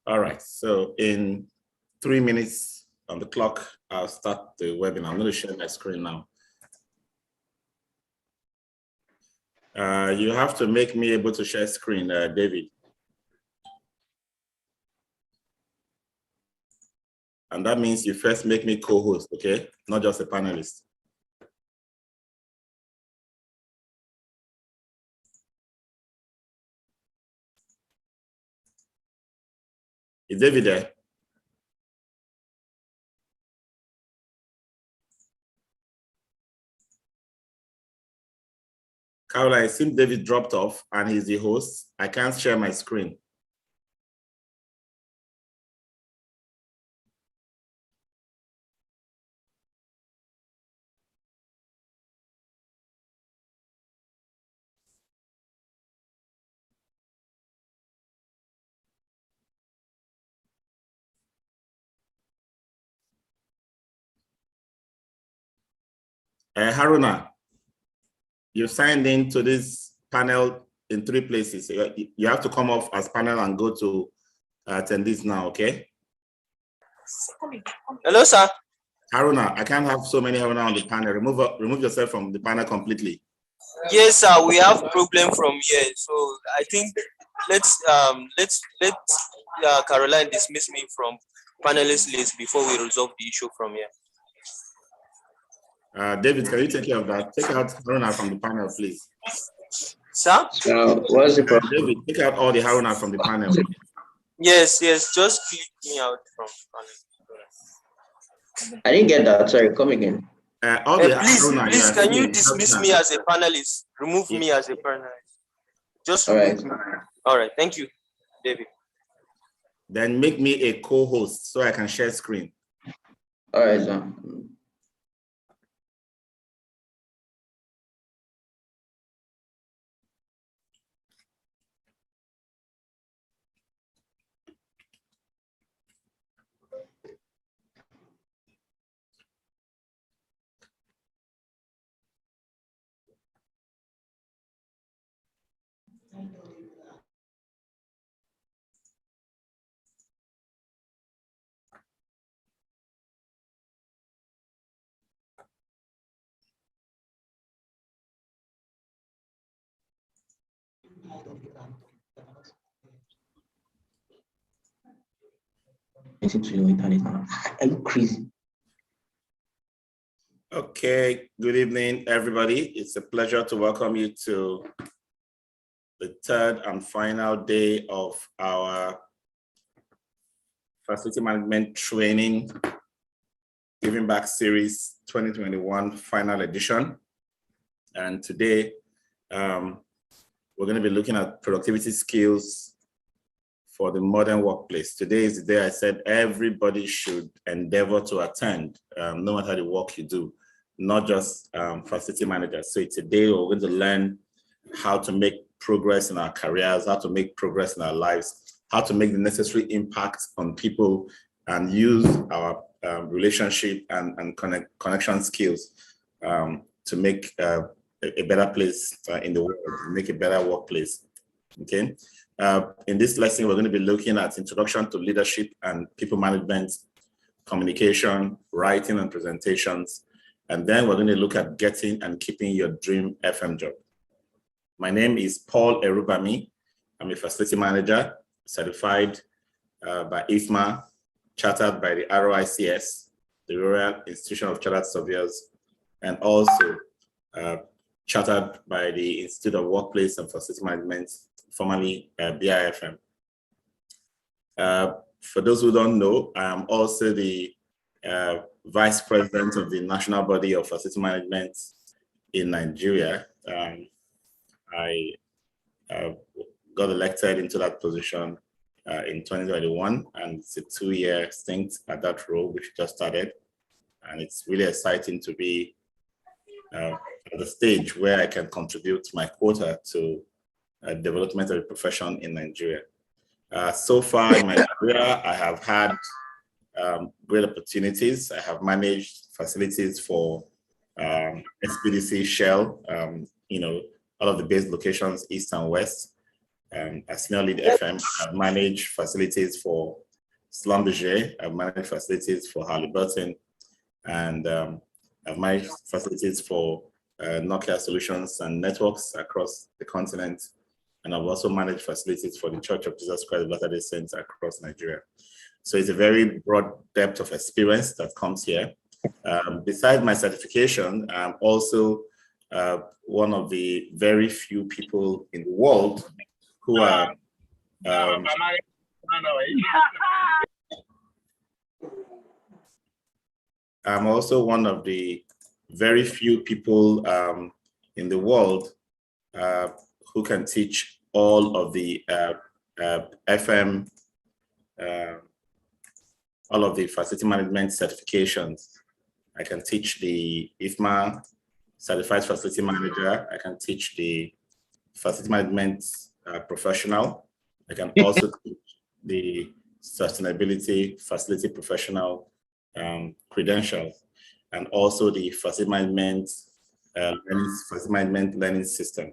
All right, so in 3 minutes on the clock, I'll start the webinar. I'm going to share my screen now. You have to make me able to share screen, David. And that means you first make me co-host, okay? Not just a panelist. Is David there? Caroline, it seems David dropped off and he's the host. I can't share my screen. Haruna, you signed into this panel in 3 places. You have to come off as panel and go to attendees now, okay? Hello, sir. Haruna, I can't have so many Haruna on the panel. Remove yourself from the panel completely. Yes, sir. We have problem from here, so I think let Caroline dismiss me from panelist list before we resolve the issue from here. David, can you take care of that? Take out Haruna from the panel, please. Sir? What's the problem? David, take out all the Haruna from the panel. Yes, just click me out from panel. I didn't get that. Sorry, come again. Please, can you dismiss me as a panelist? Remove me as a panelist. Just remove me. All right, thank you, David. Then make me a co-host so I can share screen. All right, sir. Listen to your internet now. Are you crazy? Okay, good evening, everybody. It's a pleasure to welcome you to the 3rd and final day of our Facility Management Training Giving Back Series 2021 final edition. And today, we're going to be looking at productivity skills for the modern workplace. Today is the day I said everybody should endeavor to attend, no matter the work you do, not just facility managers. So it's a day we're going to learn how to make progress in our careers, how to make progress in our lives, how to make the necessary impact on people, and use our relationship and connection skills to make a better place in the world, make a better workplace. Okay. In this lesson, we're going to be looking at introduction to leadership and people management, communication, writing and presentations. And then we're going to look at getting and keeping your dream FM job. My name is Paul Erubami. I'm a facility manager, certified by IFMA, chartered by the ROICS, the Royal Institution of Chartered Surveyors, and also chartered by the Institute of Workplace and Facility Management, formerly BIFM. For those who don't know, I am also the Vice President of the National Body of Facility Management in Nigeria. I got elected into that position in 2021, and it's a 2-year stint at that role, which just started. And it's really exciting to be at the stage where I can contribute my quota to development of the profession in Nigeria. So far in my career, I have had great opportunities. I have managed facilities for SPDC, Shell, all of the base locations, East and West. as senior lead FM. I've managed facilities for Schlumberger, I've managed facilities for Halliburton, and I've managed facilities for Nokia Solutions and Networks across the continent. And I've also managed facilities for the Church of Jesus Christ of Latter-day Saints across Nigeria. So it's a very broad depth of experience that comes here. Besides my certification, I'm also one of the very few people in the world who are I'm also one of the very few people in the world who can teach all of the FM, all of the facility management certifications. I can teach the IFMA Certified Facility Manager. I can teach the Facility Management Professional. I can also teach the Sustainability Facility Professional credentials, and also the Facility Management Learning System.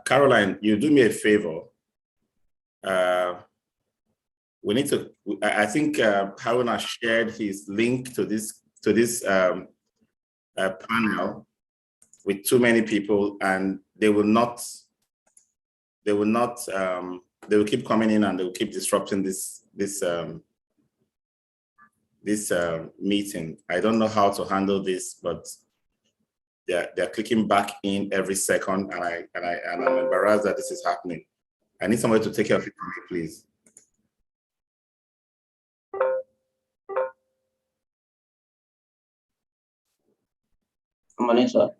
Caroline, you do me a favor. We need to. I think Haruna shared his link to this panel with too many people, and they will keep coming in and they will keep disrupting this meeting. I don't know how to handle this, but they're clicking back in every second, and I'm embarrassed that this is happening. I need somebody to take care of it for me, please. Melissa.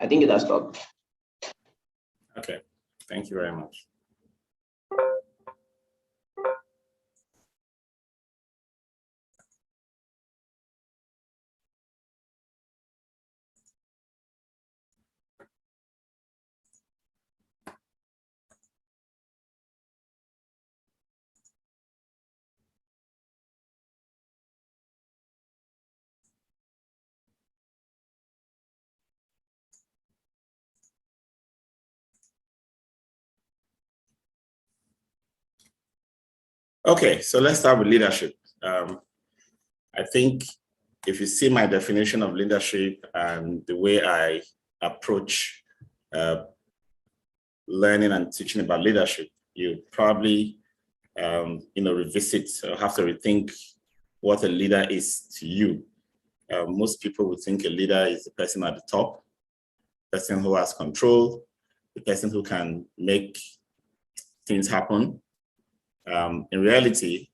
I think it has stopped. Okay, thank you very much. Okay, so let's start with leadership. I think if you see my definition of leadership and the way I approach learning and teaching about leadership, you probably revisit or have to rethink what a leader is to you. Most people would think a leader is the person at the top, the person who has control, the person who can make things happen. In reality,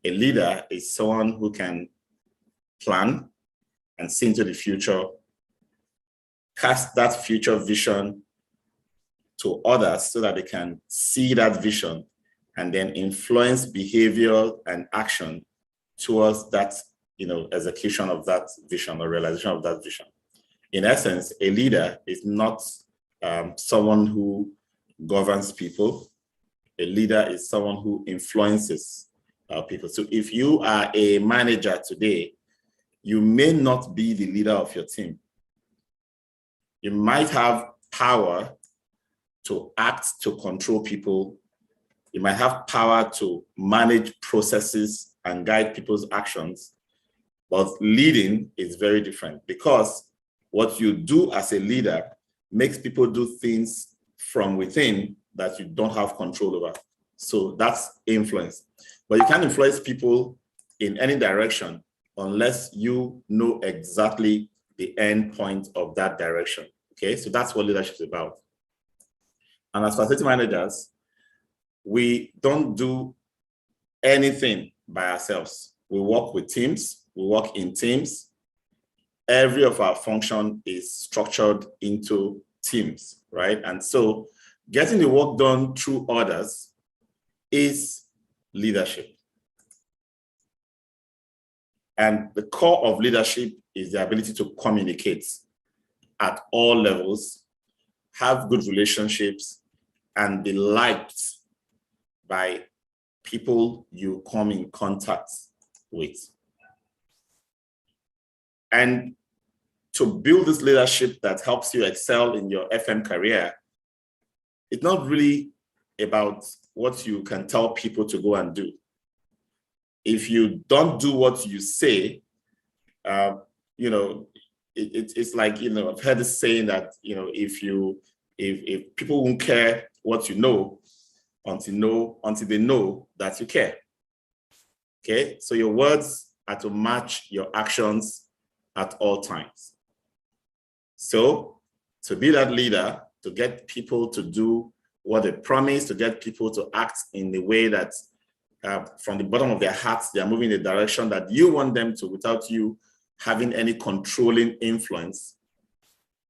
a leader is someone who can plan and see into the future, cast that future vision to others so that they can see that vision and then influence behavior and action towards that, execution of that vision or realization of that vision. In essence, a leader is not someone who governs people. A leader is someone who influences people. So if you are a manager today, you may not be the leader of your team. You might have power to act to control people. You might have power to manage processes and guide people's actions. But leading is very different, because what you do as a leader makes people do things from within that you don't have control over. So that's influence. But you can't influence people in any direction unless you know exactly the end point of that direction. Okay, so that's what leadership is about. And as facility managers, we don't do anything by ourselves. we work with teams, we work in teams. Every of our function is structured into teams, right? And so getting the work done through others is leadership. And the core of leadership is the ability to communicate at all levels, have good relationships, and be liked by people you come in contact with. And to build this leadership that helps you excel in your FM career, it's not really about what you can tell people to go and do. If you don't do what you say, it's like, I've heard this saying that, if people won't care what you know until they know that you care. Okay, so your words are to match your actions at all times. So to be that leader, to get people to do what they promise, to get people to act in the way that from the bottom of their hearts, they are moving in the direction that you want them to without you having any controlling influence,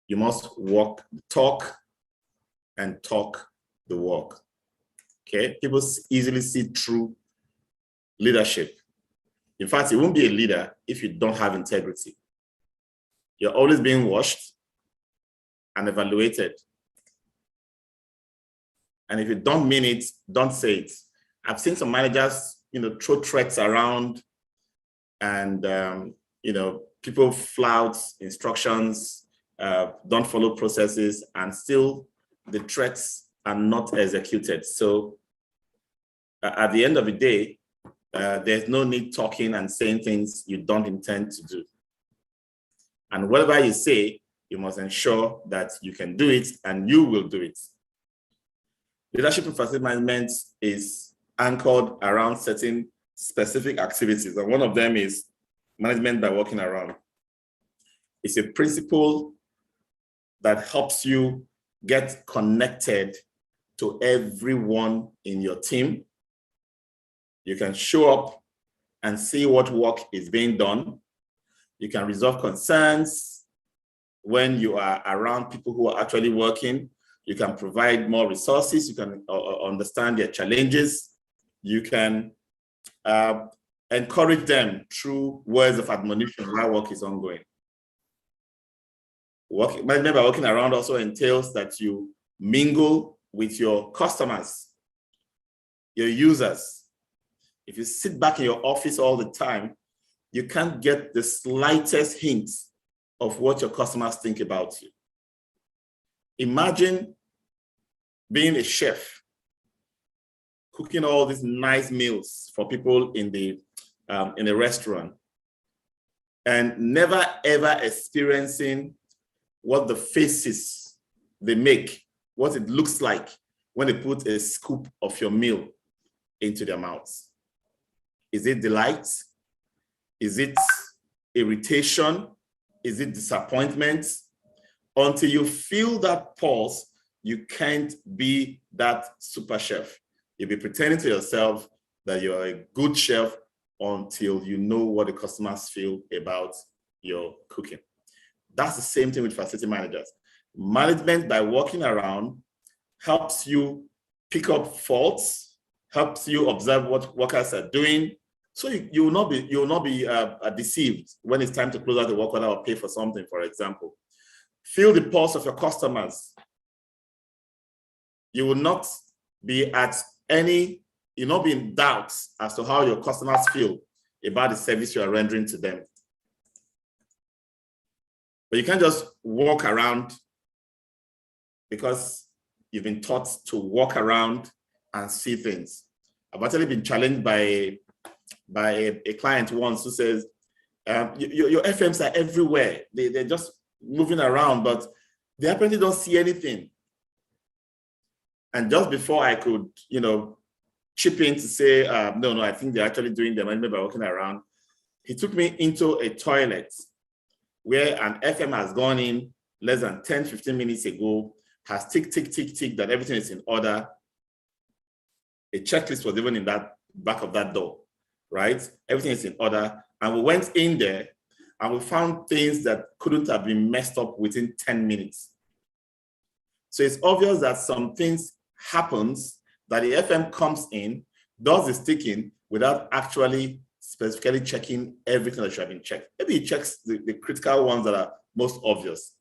you must walk the talk and talk the walk. Okay, people easily see through leadership. In fact, you won't be a leader if you don't have integrity. You're always being watched and evaluated. And if you don't mean it, don't say it. I've seen some managers, throw threats around, and people flout instructions, don't follow processes, and still the threats are not executed. So at the end of the day, there's no need talking and saying things you don't intend to do. And whatever you say, you must ensure that you can do it and you will do it. Leadership and facility management is anchored around certain specific activities. And one of them is management by walking around. It's a principle that helps you get connected to everyone in your team. You can show up and see what work is being done. You can resolve concerns when you are around people who are actually working. You can provide more resources. You can understand their challenges. You can encourage them through words of admonition while work is ongoing. Management by working around also entails that you mingle with your customers, your users. If you sit back in your office all the time, you can't get the slightest hint of what your customers think about you. Imagine being a chef, cooking all these nice meals for people in a restaurant, and never ever experiencing what the faces they make, what it looks like when they put a scoop of your meal into their mouths. Is it delight? Is it irritation? Is it disappointment? Until you feel that pulse, you can't be that super chef. You'll be pretending to yourself that you're a good chef until you know what the customers feel about your cooking. That's the same thing with facility managers. Management by walking around helps you pick up faults, helps you observe what workers are doing, so you will not be deceived when it's time to close out the work order or pay for something, for example. Feel the pulse of your customers. You will not be you'll not be in doubt as to how your customers feel about the service you are rendering to them. But you can't just walk around because you've been taught to walk around and see things. I've actually been challenged by a client once who says, your FMs are everywhere. They're just moving around, but they apparently don't see anything. And just before I could, chip in to say, no, I think they're actually doing the management by walking around, he took me into a toilet where an FM has gone in less than 10, 15 minutes ago, has tick, tick, tick, tick, that everything is in order. A checklist was even in that back of that door. right? Everything is in order. And we went in there and we found things that couldn't have been messed up within 10 minutes. So it's obvious that some things happens that the FM comes in, does the sticking without actually specifically checking everything that should have been checked. Maybe it checks the critical ones that are most obvious.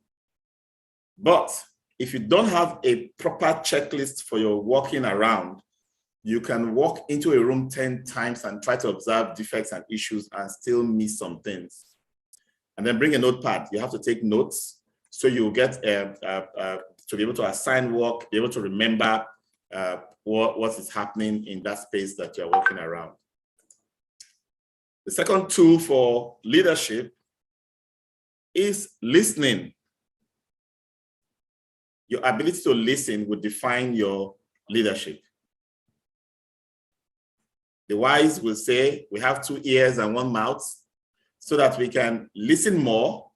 But if you don't have a proper checklist for your walking around, you can walk into a room 10 times and try to observe defects and issues and still miss some things. And then bring a notepad. You have to take notes so you get to be able to assign work, be able to remember what is happening in that space that you're walking around. The second tool for leadership is listening. Your ability to listen will define your leadership. The wise will say, we have 2 ears and 1 mouth so that we can listen more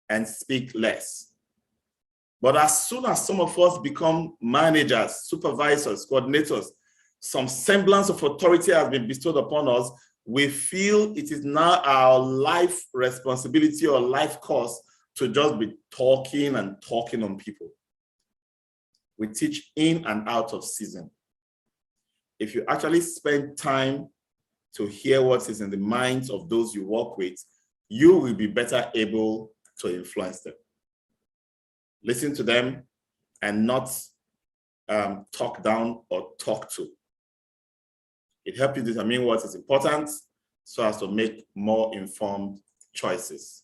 and speak less. But as soon as some of us become managers, supervisors, coordinators, some semblance of authority has been bestowed upon us, we feel it is now our life responsibility or life course to just be talking and talking on people. We teach in and out of season. If you actually spend time to hear what is in the minds of those you work with, you will be better able to influence them. Listen to them and not talk down or talk to. It helps you determine what is important so as to make more informed choices.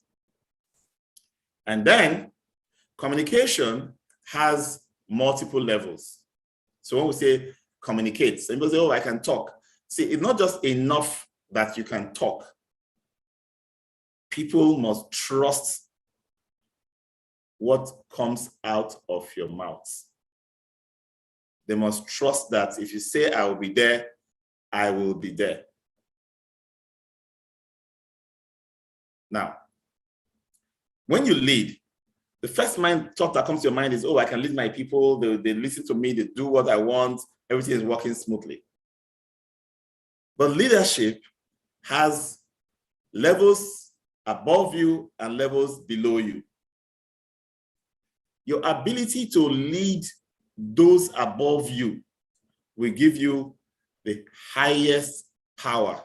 And then communication has multiple levels. So when we say communicate, some people say, oh, I can talk. See, it's not just enough that you can talk. People must trust what comes out of your mouth. They must trust that if you say, I will be there, I will be there. Now, when you lead, the first thought that comes to your mind is, oh, I can lead my people, they listen to me, they do what I want, everything is working smoothly. But leadership has levels above you and levels below you. Your ability to lead those above you will give you the highest power.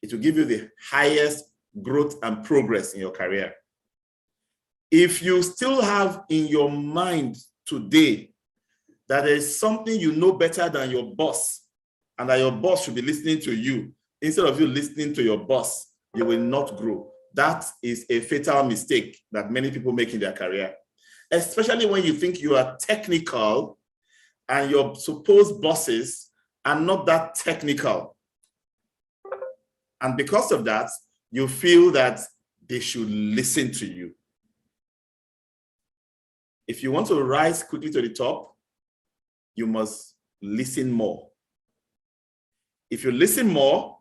It will give you the highest growth and progress in your career. If you still have in your mind today that there is something you know better than your boss, and that your boss should be listening to you, instead of you listening to your boss, you will not grow. That is a fatal mistake that many people make in their career, especially when you think you are technical and your supposed bosses are not that technical. And because of that, you feel that they should listen to you. If you want to rise quickly to the top, you must listen more. If you listen more,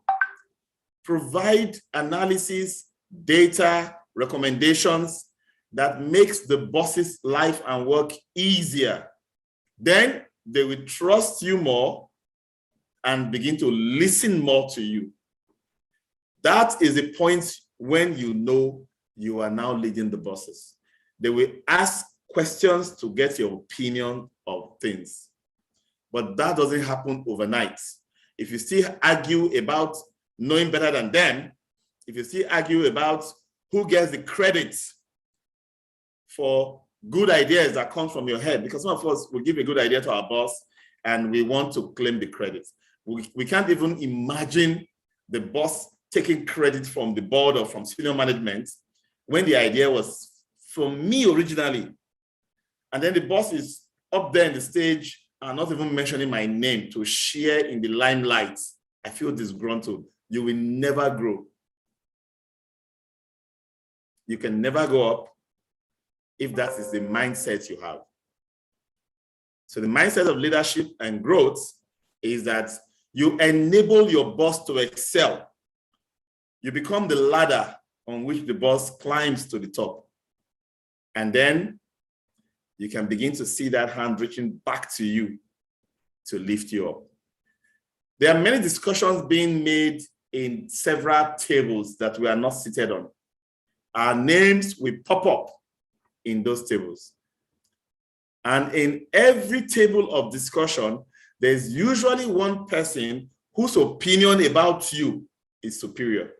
provide analysis, data, recommendations that makes the boss's life and work easier. Then they will trust you more and begin to listen more to you. That is the point when you know you are now leading the bosses. They will ask questions to get your opinion of things. But that doesn't happen overnight. If you still argue about knowing better than them, if you still argue about who gets the credit for good ideas that come from your head, because some of us will give a good idea to our boss and we want to claim the credit. We can't even imagine the boss taking credit from the board or from senior management when the idea was from me originally. And then the boss is up there in the stage and not even mentioning my name to share in the limelight. I feel disgruntled. You will never grow. You can never go up if that is the mindset you have. So the mindset of leadership and growth is that you enable your boss to excel. You become the ladder on which the boss climbs to the top. And then you can begin to see that hand reaching back to you to lift you up. There are many discussions being made in several tables that we are not seated on. Our names will pop up in those tables. And in every table of discussion, there's usually one person whose opinion about you is superior.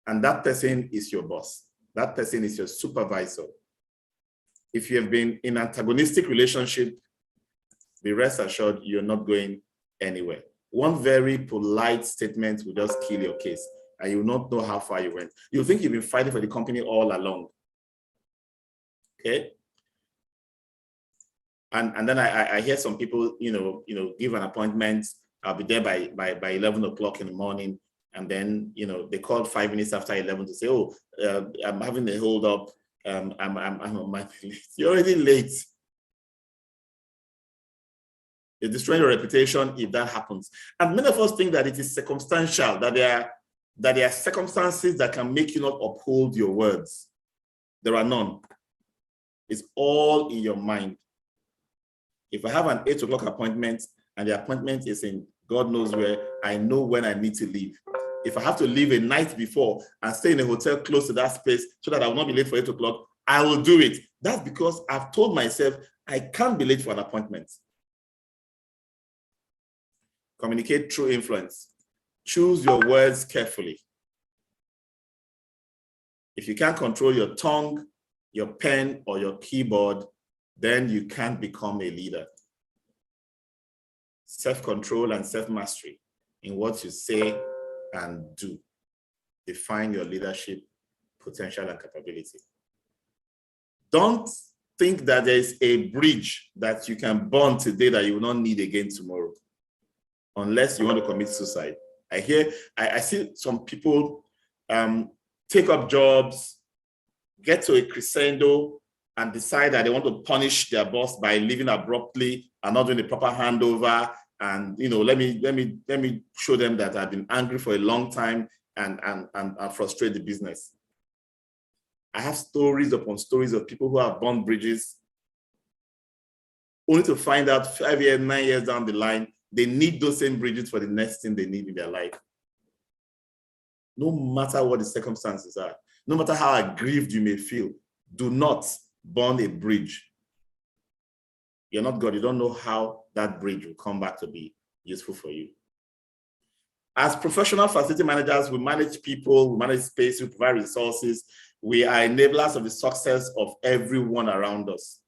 And that person is your boss. That person is your supervisor. If you have been in an antagonistic relationship, be rest assured you're not going anywhere. One very polite statement will just kill your case, and you will not know how far you went. You think you've been fighting for the company all along. Okay? And then I hear some people, give an appointment. I'll be there by 11 o'clock in the morning. And then, they called 5 minutes after 11 to say, oh, I'm having a hold up. I'm on my late. You're already late. You're destroying your reputation if that happens. And many of us think that it is circumstantial, that there are circumstances that can make you not uphold your words. There are none. It's all in your mind. If I have an 8 o'clock appointment and the appointment is in God knows where, I know when I need to leave. If I have to leave a night before and stay in a hotel close to that space so that I will not be late for 8 o'clock, I will do it. That's because I've told myself I can't be late for an appointment. Communicate through influence. Choose your words carefully. If you can't control your tongue, your pen, or your keyboard, then you can't become a leader. Self-control and self-mastery in what you say and do define your leadership potential and capability. Don't think that there is a bridge that you can burn today that you will not need again tomorrow, unless you want to commit suicide. I see some people take up jobs, get to a crescendo, and decide that they want to punish their boss by leaving abruptly and not doing the proper handover. And let me show them that I've been angry for a long time and frustrate the business. I have stories upon stories of people who have burned bridges, only to find out 5 years, 9 years down the line, they need those same bridges for the next thing they need in their life. No matter what the circumstances are, no matter how aggrieved you may feel, do not burn a bridge. You're not God. You don't know how that bridge will come back to be useful for you. As professional facility managers, we manage people, we manage space, we provide resources. We are enablers of the success of everyone around us.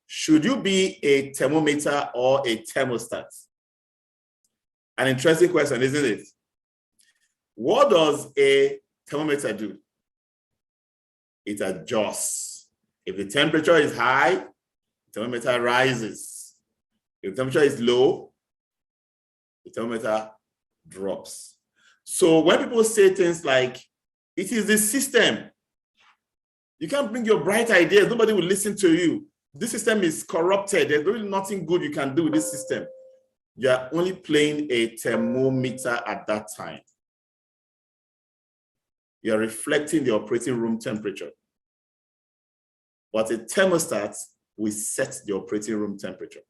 Should you be a thermometer or a thermostat? An interesting question, isn't it? What does a thermometer do? It adjusts. If the temperature is high, the thermometer rises. If the temperature is low, the thermometer drops. So when people say things like, it is the system, you can't bring your bright ideas, nobody will listen to you. This system is corrupted. There's really nothing good you can do with this system. You're only playing a thermometer at that time. You're reflecting the operating room temperature. But a thermostat will set the operating room temperature.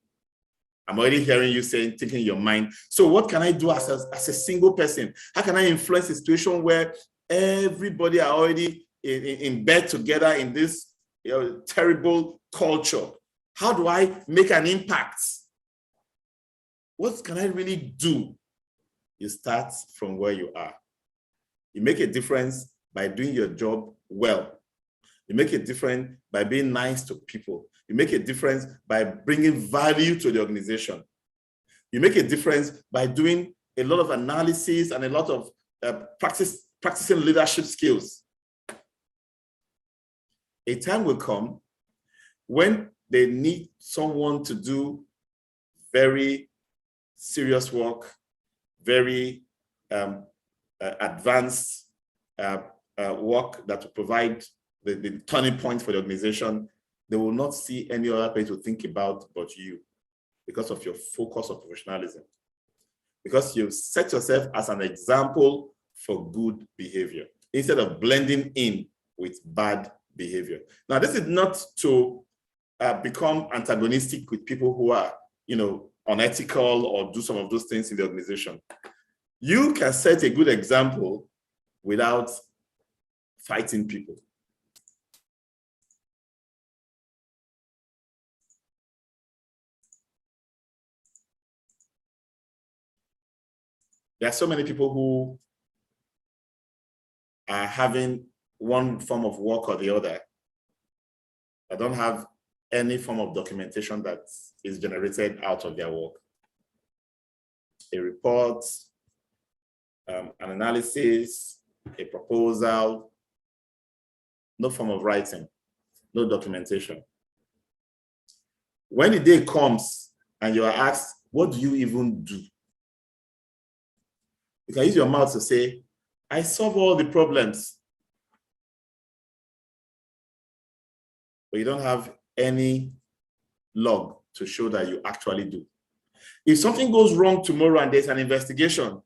I'm already hearing you saying, thinking in your mind, so what can I do as a single person? How can I influence a situation where everybody are already in bed together in this terrible culture? How do I make an impact? What can I really do? You start from where you are. You make a difference by doing your job well. You make a difference by being nice to people. You make a difference by bringing value to the organization. You make a difference by doing a lot of analysis and a lot of practicing leadership skills. A time will come when they need someone to do very serious work, very advanced work that will provide the turning point for the organization. They will not see any other place to think about but you because of your focus on professionalism. Because you've set yourself as an example for good behavior instead of blending in with bad behavior. Now, this is not to become antagonistic with people who are, unethical or do some of those things in the organization. You can set a good example without fighting people. There are so many people who are having one form of work or the other. I don't have any form of documentation that is generated out of their work. A report, an analysis, a proposal, no form of writing, no documentation. When the day comes and you are asked, what do you even do? You can use your mouth to say, I solve all the problems. But you don't have any log to show that you actually do. If something goes wrong tomorrow and there's an investigation,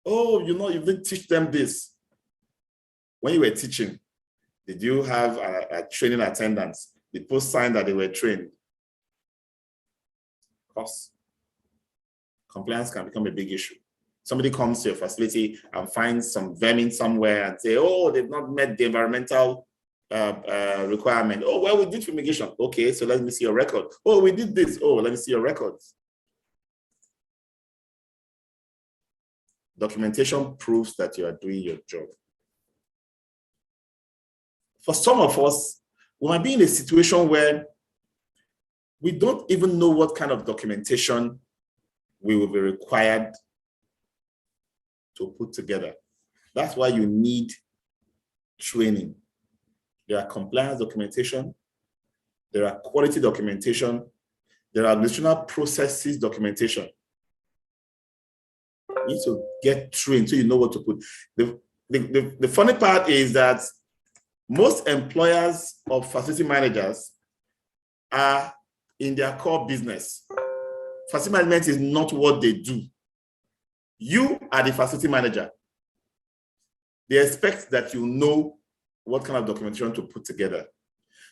oh, you didn't teach them this. When you were teaching, did you have a training attendance? The post sign that they were trained? Of course. Compliance can become a big issue. Somebody comes to your facility and finds some vermin somewhere and say, oh, they've not met the environmental requirement. Oh, well, we did fumigation. Okay, so let me see your record. Oh, we did this. Oh, let me see your records. Documentation proves that you are doing your job. For some of us, we might be in a situation where we don't even know what kind of documentation we will be required to put together. That's why you need training. There are compliance documentation, there are quality documentation, there are additional processes documentation. You need to get trained so you know what to put. The funny part is that most employers of facility managers are in their core business. Facility management is not what they do. You are the facility manager. They expect that you know what kind of documentation to put together.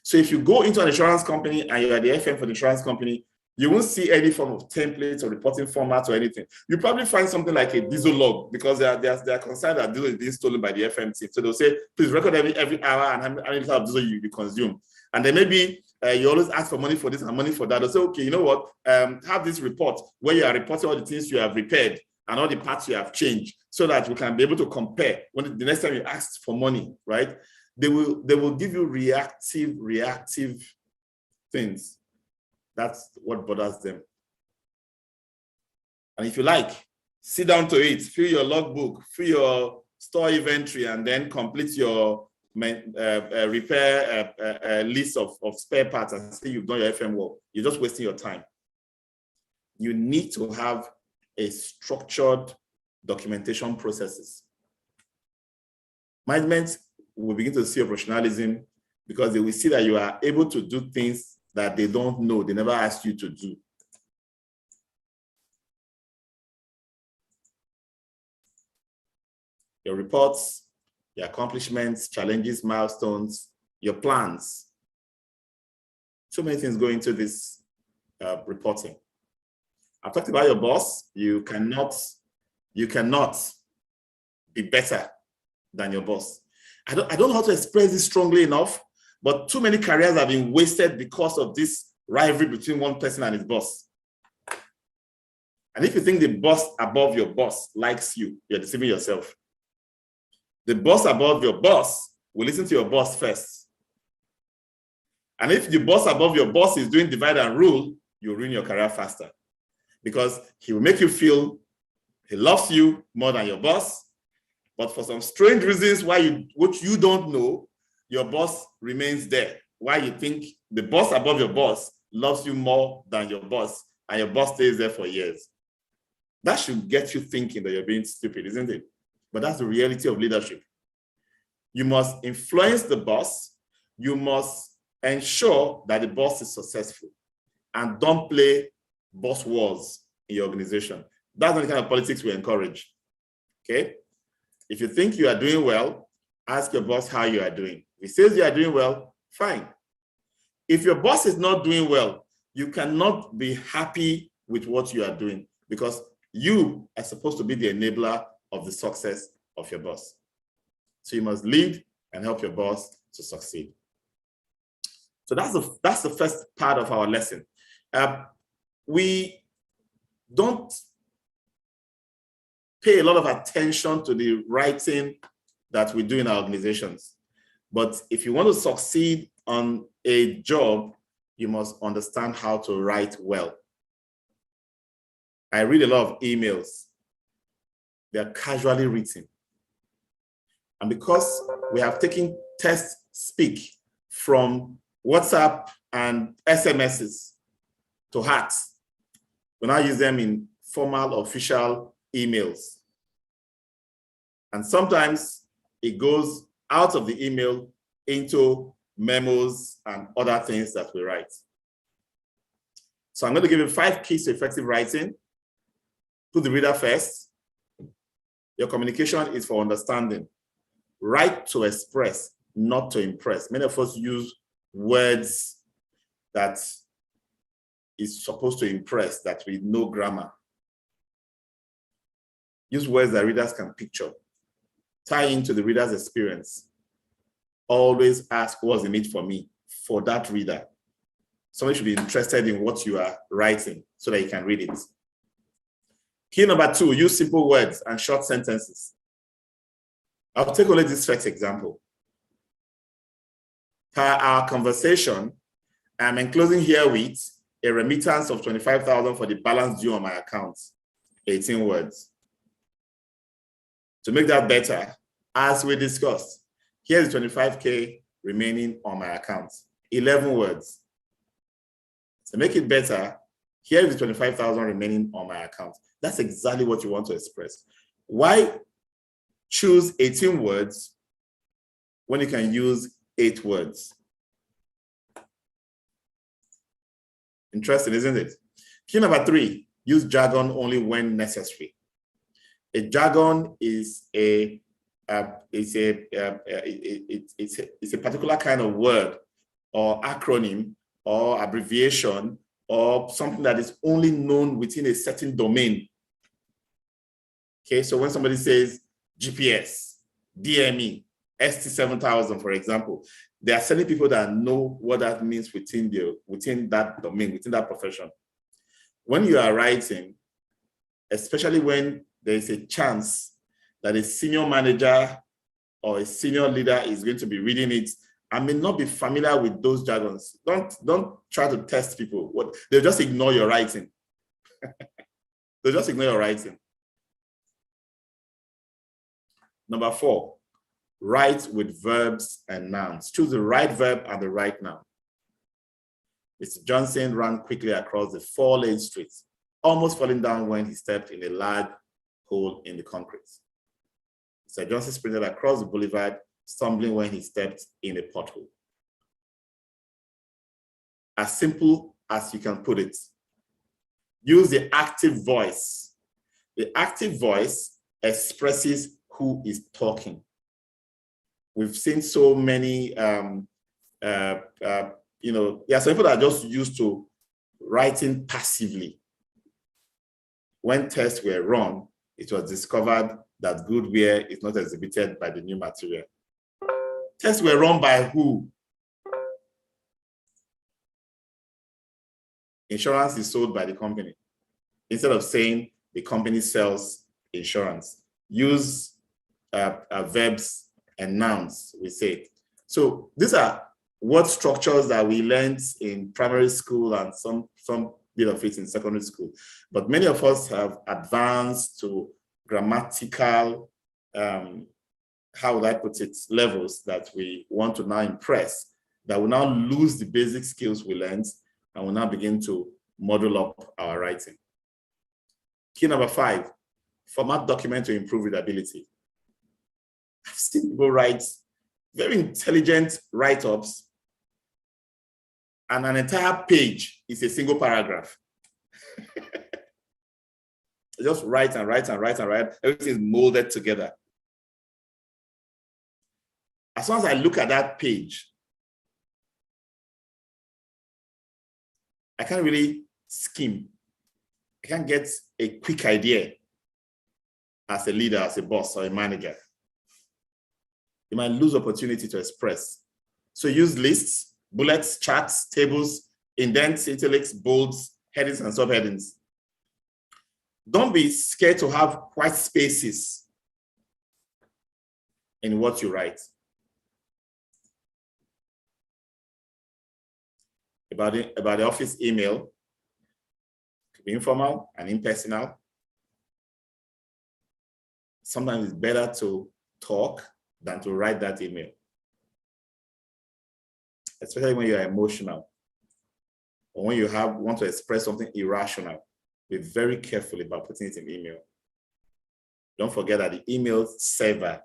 So if you go into an insurance company and you're the FM for the insurance company, you won't see any form of templates or reporting formats or anything. You probably find something like a diesel log because they are concerned that diesel is being stolen by the FM team. So they'll say, please record every hour and how many liters of diesel you consume. And then maybe you always ask for money for this and money for that. They'll say, okay, you know what? Have this report where you are reporting all the things you have repaired and all the parts you have changed so that we can be able to compare when the next time you ask for money, right? They will give you reactive things. That's what bothers them. And if you like, sit down to it, fill your logbook, fill your store inventory, and then complete your repair list of spare parts and say you've done your FM work. You're just wasting your time. You need to have a structured documentation processes. Management will begin to see your professionalism because they will see that you are able to do things that they don't know, they never asked you to do. Your reports, your accomplishments, challenges, milestones, your plans. So many things go into this reporting. I've talked about your boss. You cannot be better than your boss. I don't know how to express this strongly enough, but too many careers have been wasted because of this rivalry between one person and his boss. And if you think the boss above your boss likes you, you're deceiving yourself. The boss above your boss will listen to your boss first. And if the boss above your boss is doing divide and rule, you'll ruin your career faster. Because he will make you feel he loves you more than your boss, but for some strange reasons which you don't know, your boss remains there. Why you think the boss above your boss loves you more than your boss, and your boss stays there for years. That should get you thinking that you're being stupid, isn't it? But that's the reality of leadership. You must influence the boss. You must ensure that the boss is successful, and don't play boss wars in your organization. That's not the kind of politics we encourage. Okay? If you think you are doing well, ask your boss how you are doing. If he says you are doing well, fine. If your boss is not doing well, you cannot be happy with what you are doing, because you are supposed to be the enabler of the success of your boss. So you must lead and help your boss to succeed. So that's the first part of our lesson. We don't pay a lot of attention to the writing that we do in our organizations. But if you want to succeed on a job, you must understand how to write well. I read a lot of emails. They're casually written. And because we have taken text speak from WhatsApp and SMSs to heart, we now use them in formal, official emails. And sometimes it goes out of the email into memos and other things that we write. So I'm going to give you 5 keys to effective writing. Put the reader first. Your communication is for understanding. Write to express, not to impress. Many of us use words that is supposed to impress, that we know grammar. Use words that readers can picture. Tie into the reader's experience. Always ask, what's the need for me, for that reader. Somebody should be interested in what you are writing so that you can read it. Key number 2, use simple words and short sentences. I'll take only this first example. Per our conversation, I'm enclosing herewith a remittance of 25,000 for the balance due on my account. 18 words. To make that better, as we discussed, here's the 25K remaining on my account. 11 words. To make it better, here is the 25,000 remaining on my account. That's exactly what you want to express. Why choose 18 words when you can use 8 words? Interesting, isn't it? Key number 3, use jargon only when necessary. A jargon is a particular kind of word or acronym or abbreviation or something that is only known within a certain domain. Okay, so when somebody says GPS, DME, ST7000, for example, there are certain people that know what that means within that domain, within that profession. When you are writing, especially when there is a chance that a senior manager or a senior leader is going to be reading it and may not be familiar with those jargons, don't try to test people. They'll just ignore your writing. They'll just ignore your writing. Number 4, write with verbs and nouns. Choose the right verb and the right noun. Mr. Johnson ran quickly across the 4-lane street, almost falling down when he stepped in a large hole in the concrete. Mr. Johnson sprinted across the boulevard, stumbling when he stepped in a pothole. As simple as you can put it. Use the active voice. The active voice expresses who is talking. We've seen so many, there are some people that are just used to writing passively. When tests were run, it was discovered that good wear is not exhibited by the new material. Tests were run by who? Insurance is sold by the company. Instead of saying the company sells insurance, use verbs and nouns, we say. So these are word structures that we learned in primary school and some bit of it in secondary school. But many of us have advanced to grammatical, how would I put it, levels that we want to now impress, that will now lose the basic skills we learned and will now begin to model up our writing. Key number 5, format document to improve readability. I've seen people write very intelligent write-ups and an entire page is a single paragraph. Just write and write and write and write. Everything is molded together. As soon as I look at that page, I can't really skim. I can't get a quick idea as a leader, as a boss, or a manager. You might lose opportunity to express. So use lists, bullets, charts, tables, indents, italics, bolds, headings, and subheadings. Don't be scared to have white spaces in what you write. About the office email, it could be informal and impersonal. Sometimes it's better to talk than to write that email, especially when you're emotional or when you want to express something irrational. Be very careful about putting it in email. Don't forget that the email server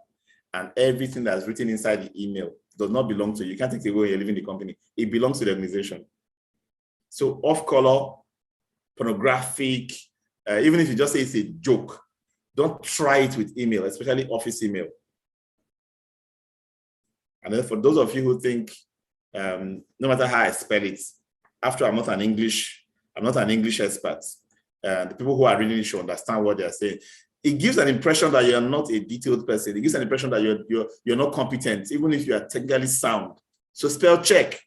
and everything that's written inside the email does not belong to you. You can't take it away when you're leaving the company. It belongs to the organization. So off-color, pornographic, even if you just say it's a joke, don't try it with email, especially office email. And then for those of you who think, no matter how I spell it, after I'm not an English expert, the people who are reading it should understand what they're saying. It gives an impression that you're not a detailed person. It gives an impression that you're not competent, even if you are technically sound. So spell check,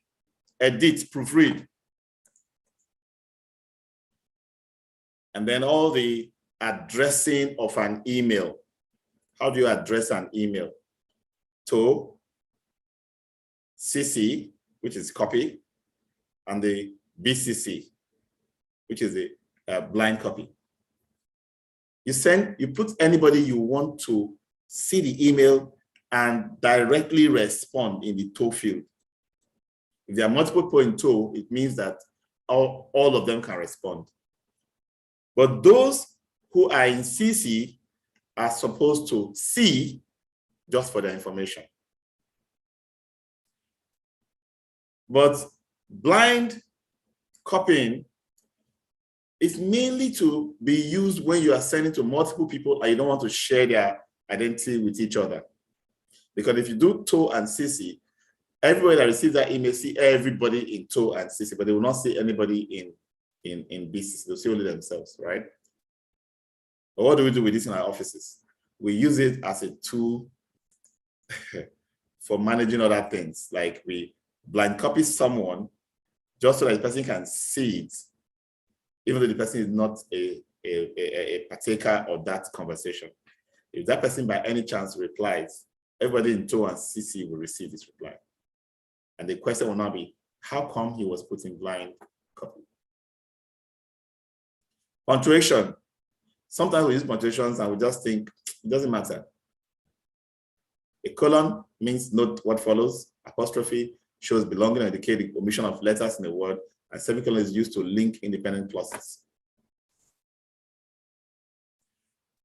edit, proofread. And then all the addressing of an email. How do you address an email? To CC, which is copy, and the BCC, which is a blind copy. You put anybody you want to see the email and directly respond in the to field. If there are multiple people in to, it means that all of them can respond. But those who are in CC are supposed to see just for their information. But blind copying is mainly to be used when you are sending to multiple people and you don't want to share their identity with each other. Because if you do to and CC, everybody that receives that email see everybody in to and CC, but they will not see anybody in BCC. They'll see only themselves, right? But what do we do with this in our offices? We use it as a tool for managing other things. Like we blind copy someone just so that the person can see it, even though the person is not a partaker of that conversation. If that person by any chance replies, everybody in to and CC will receive this reply. And the question will not be, how come he was put in blind copy? Punctuation. Sometimes we use punctuations and we just think, it doesn't matter. A colon means note what follows. Apostrophe shows belonging or indicating omission of letters in a word. And semicolon is used to link independent clauses.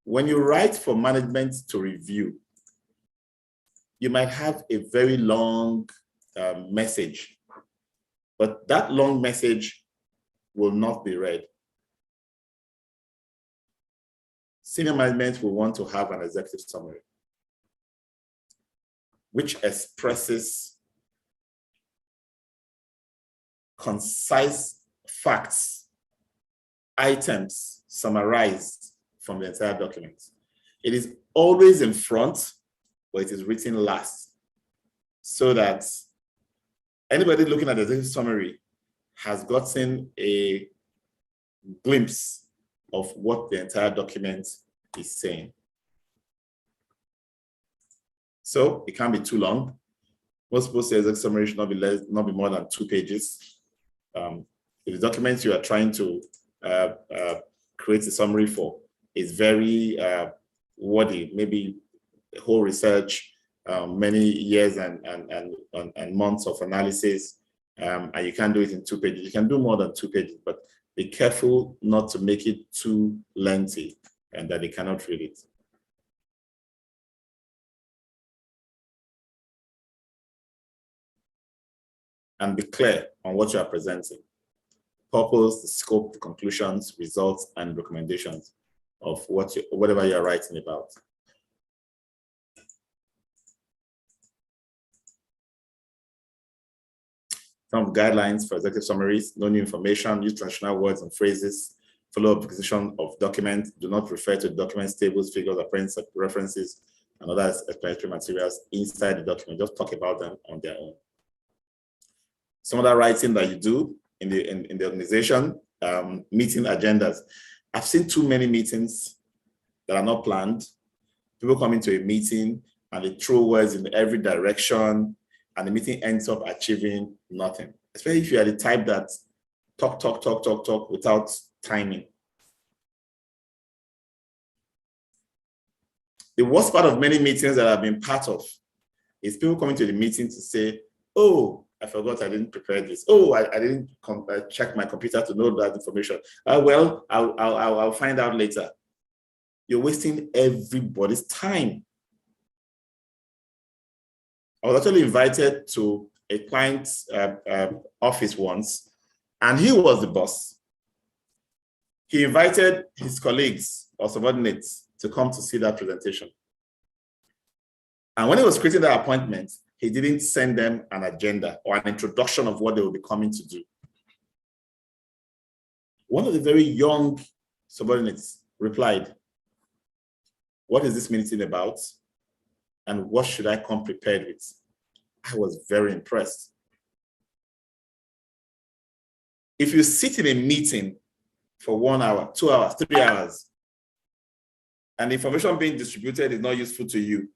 When you write for management to review, you might have a very long message, but that long message will not be read. Senior management will want to have an executive summary, which expresses concise facts, items summarized from the entire document. It is always in front, but it is written last, so that anybody looking at the executive summary has gotten a glimpse of what the entire document is saying. So it can't be too long. Most people say executive summary should not be more than 2 pages. If the document you are trying to create a summary for is very wordy, maybe the whole research, many years and months of analysis, and you can't do it in 2 pages. You can do more than 2 pages, but be careful not to make it too lengthy and that they cannot read it. And be clear on what you are presenting. Purpose, the scope, the conclusions, results, and recommendations of whatever you are writing about. Some guidelines for executive summaries: no new information, use traditional words and phrases. follow-up acquisition of documents. Do not refer to documents, tables, figures, appendices, references, and other explanatory materials inside the document. Just talk about them on their own. Some other writing that you do in the organization, meeting agendas. I've seen too many meetings that are not planned. People come into a meeting and they throw words in every direction, and the meeting ends up achieving nothing. Especially if you are the type that talk without timing. The worst part of many meetings that I've been part of is people coming to the meeting to say, oh, I forgot I didn't prepare this. Oh, I didn't check my computer to know that information. Well, I'll find out later. You're wasting everybody's time. I was actually invited to a client's office once, and he was the boss. He invited his colleagues or subordinates to come to see that presentation. And when he was creating that appointment, he didn't send them an agenda or an introduction of what they will be coming to do. One of the very young subordinates replied, "What is this meeting about? And what should I come prepared with?" I was very impressed. If you sit in a meeting for 1 hour, 2 hours, 3 hours, and the information being distributed is not useful to you,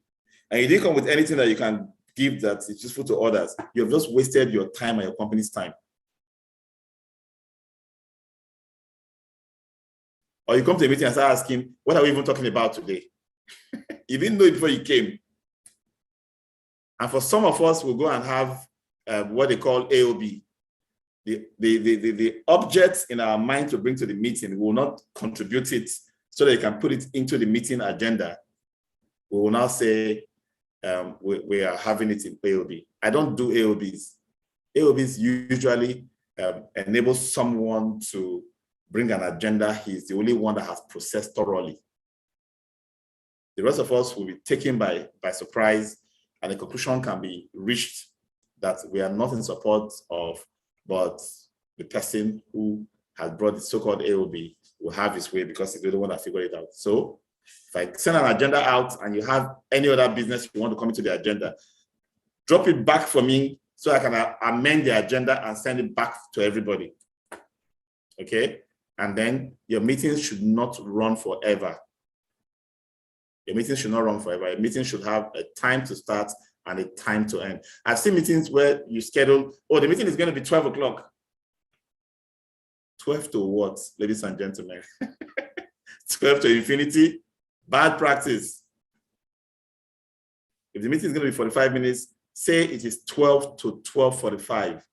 and you didn't come with anything that you can give that is useful to others, you've just wasted your time and your company's time. Or you come to a meeting and start asking, what are we even talking about today? You didn't know it before you came. And for some of us, we'll go and have what they call AOB. The objects in our mind to bring to the meeting, we will not contribute it so that you can put it into the meeting agenda. We will now say, we are having it in AOB. I don't do AOBs. AOBs usually enable someone to bring an agenda. He's the only one that has processed thoroughly. The rest of us will be taken by surprise, and the conclusion can be reached that we are not in support of, but the person who has brought the so-called AOB will have his way because he's the one that figured it out. So if I send an agenda out and you have any other business you want to come into the agenda, drop it back for me so I can amend the agenda and send it back to everybody. Okay? And then your meetings should not run forever. Your meeting should not run forever. Your meeting should have a time to start and a time to end. I've seen meetings where you schedule, oh, the meeting is going to be 12 o'clock. 12 to what, ladies and gentlemen? 12 to infinity? Bad practice. If the meeting is going to be 45 minutes, say it is 12 to 12:45.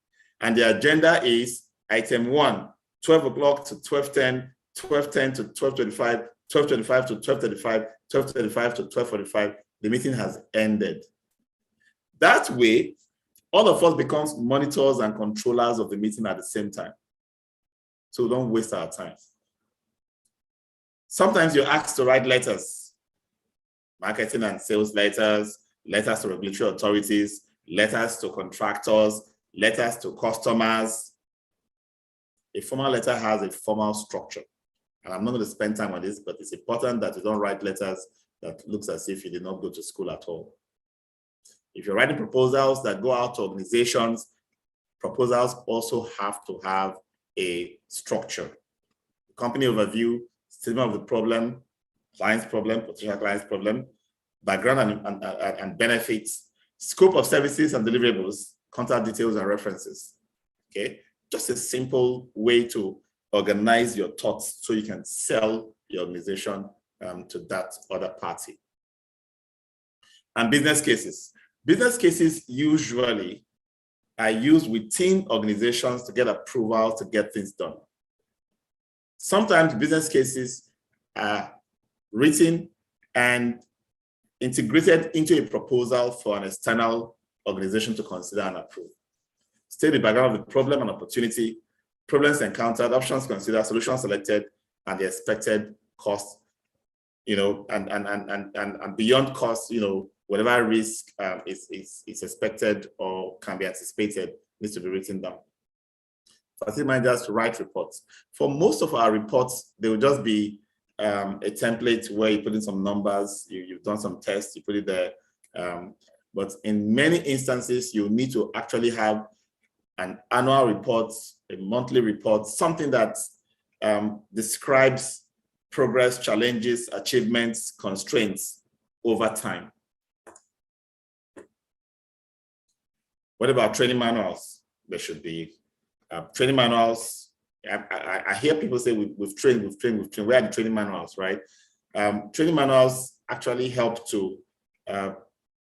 And the agenda is item 1, 12 o'clock to 12:10, 12:10 to 12:25, 12:25 to 12:35, 12:35 to 12:45. The meeting has ended. That way, all of us becomes monitors and controllers of the meeting at the same time. So don't waste our time. Sometimes you're asked to write letters, marketing and sales letters, letters to regulatory authorities, letters to contractors, letters to customers. A formal letter has a formal structure. And I'm not going to spend time on this, but it's important that you don't write letters that looks as if you did not go to school at all. If you're writing proposals that go out to organizations, proposals also have to have a structure. Company overview, statement of the problem, client's problem, potential client's problem, background and benefits, scope of services and deliverables, contact details and references. Okay, just a simple way to organize your thoughts so you can sell your organization to that other party. And business cases. Business cases usually are used within organizations to get approval to get things done. Sometimes business cases are written and integrated into a proposal for an external organization to consider and approve. State the background of the problem and opportunity, problems encountered, options considered, solutions selected, and the expected cost, and beyond cost, whatever risk is expected or can be anticipated needs to be written down. facility managers write reports. For most of our reports, they will just be a template where you put in some numbers, you've done some tests, you put it there. But in many instances, you need to actually have an annual report, a monthly report, something that describes progress, challenges, achievements, constraints over time. What about training manuals? There should be training manuals. I hear people say we've trained. Where are the training manuals, right? Training manuals actually help to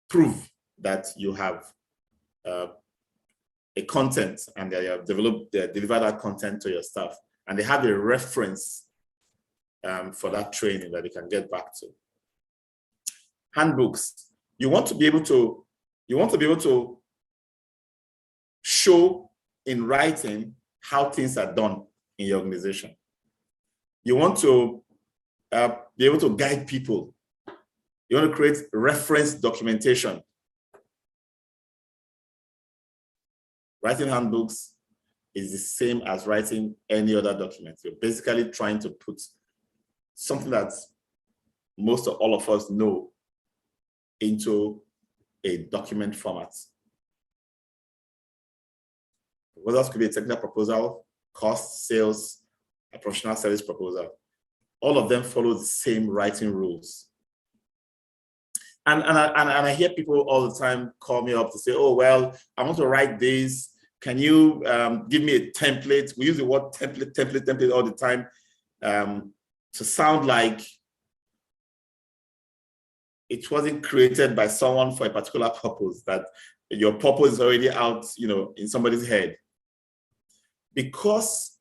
prove that you have a content and they have delivered that content to your staff, and they have a reference for that training that they can get back to. Handbooks. You want to be able to show in writing how things are done in your organization. You want to be able to guide people. You want to create reference documentation. Writing handbooks is the same as writing any other document. You're basically trying to put something that most of all of us know into a document format. What else could be a technical proposal, cost, sales, a professional service proposal? All of them follow the same writing rules. And I hear people all the time call me up to say, oh, well, I want to write this. Can you give me a template? We use the word template all the time to sound like it wasn't created by someone for a particular purpose, that your purpose is already out, in somebody's head. Because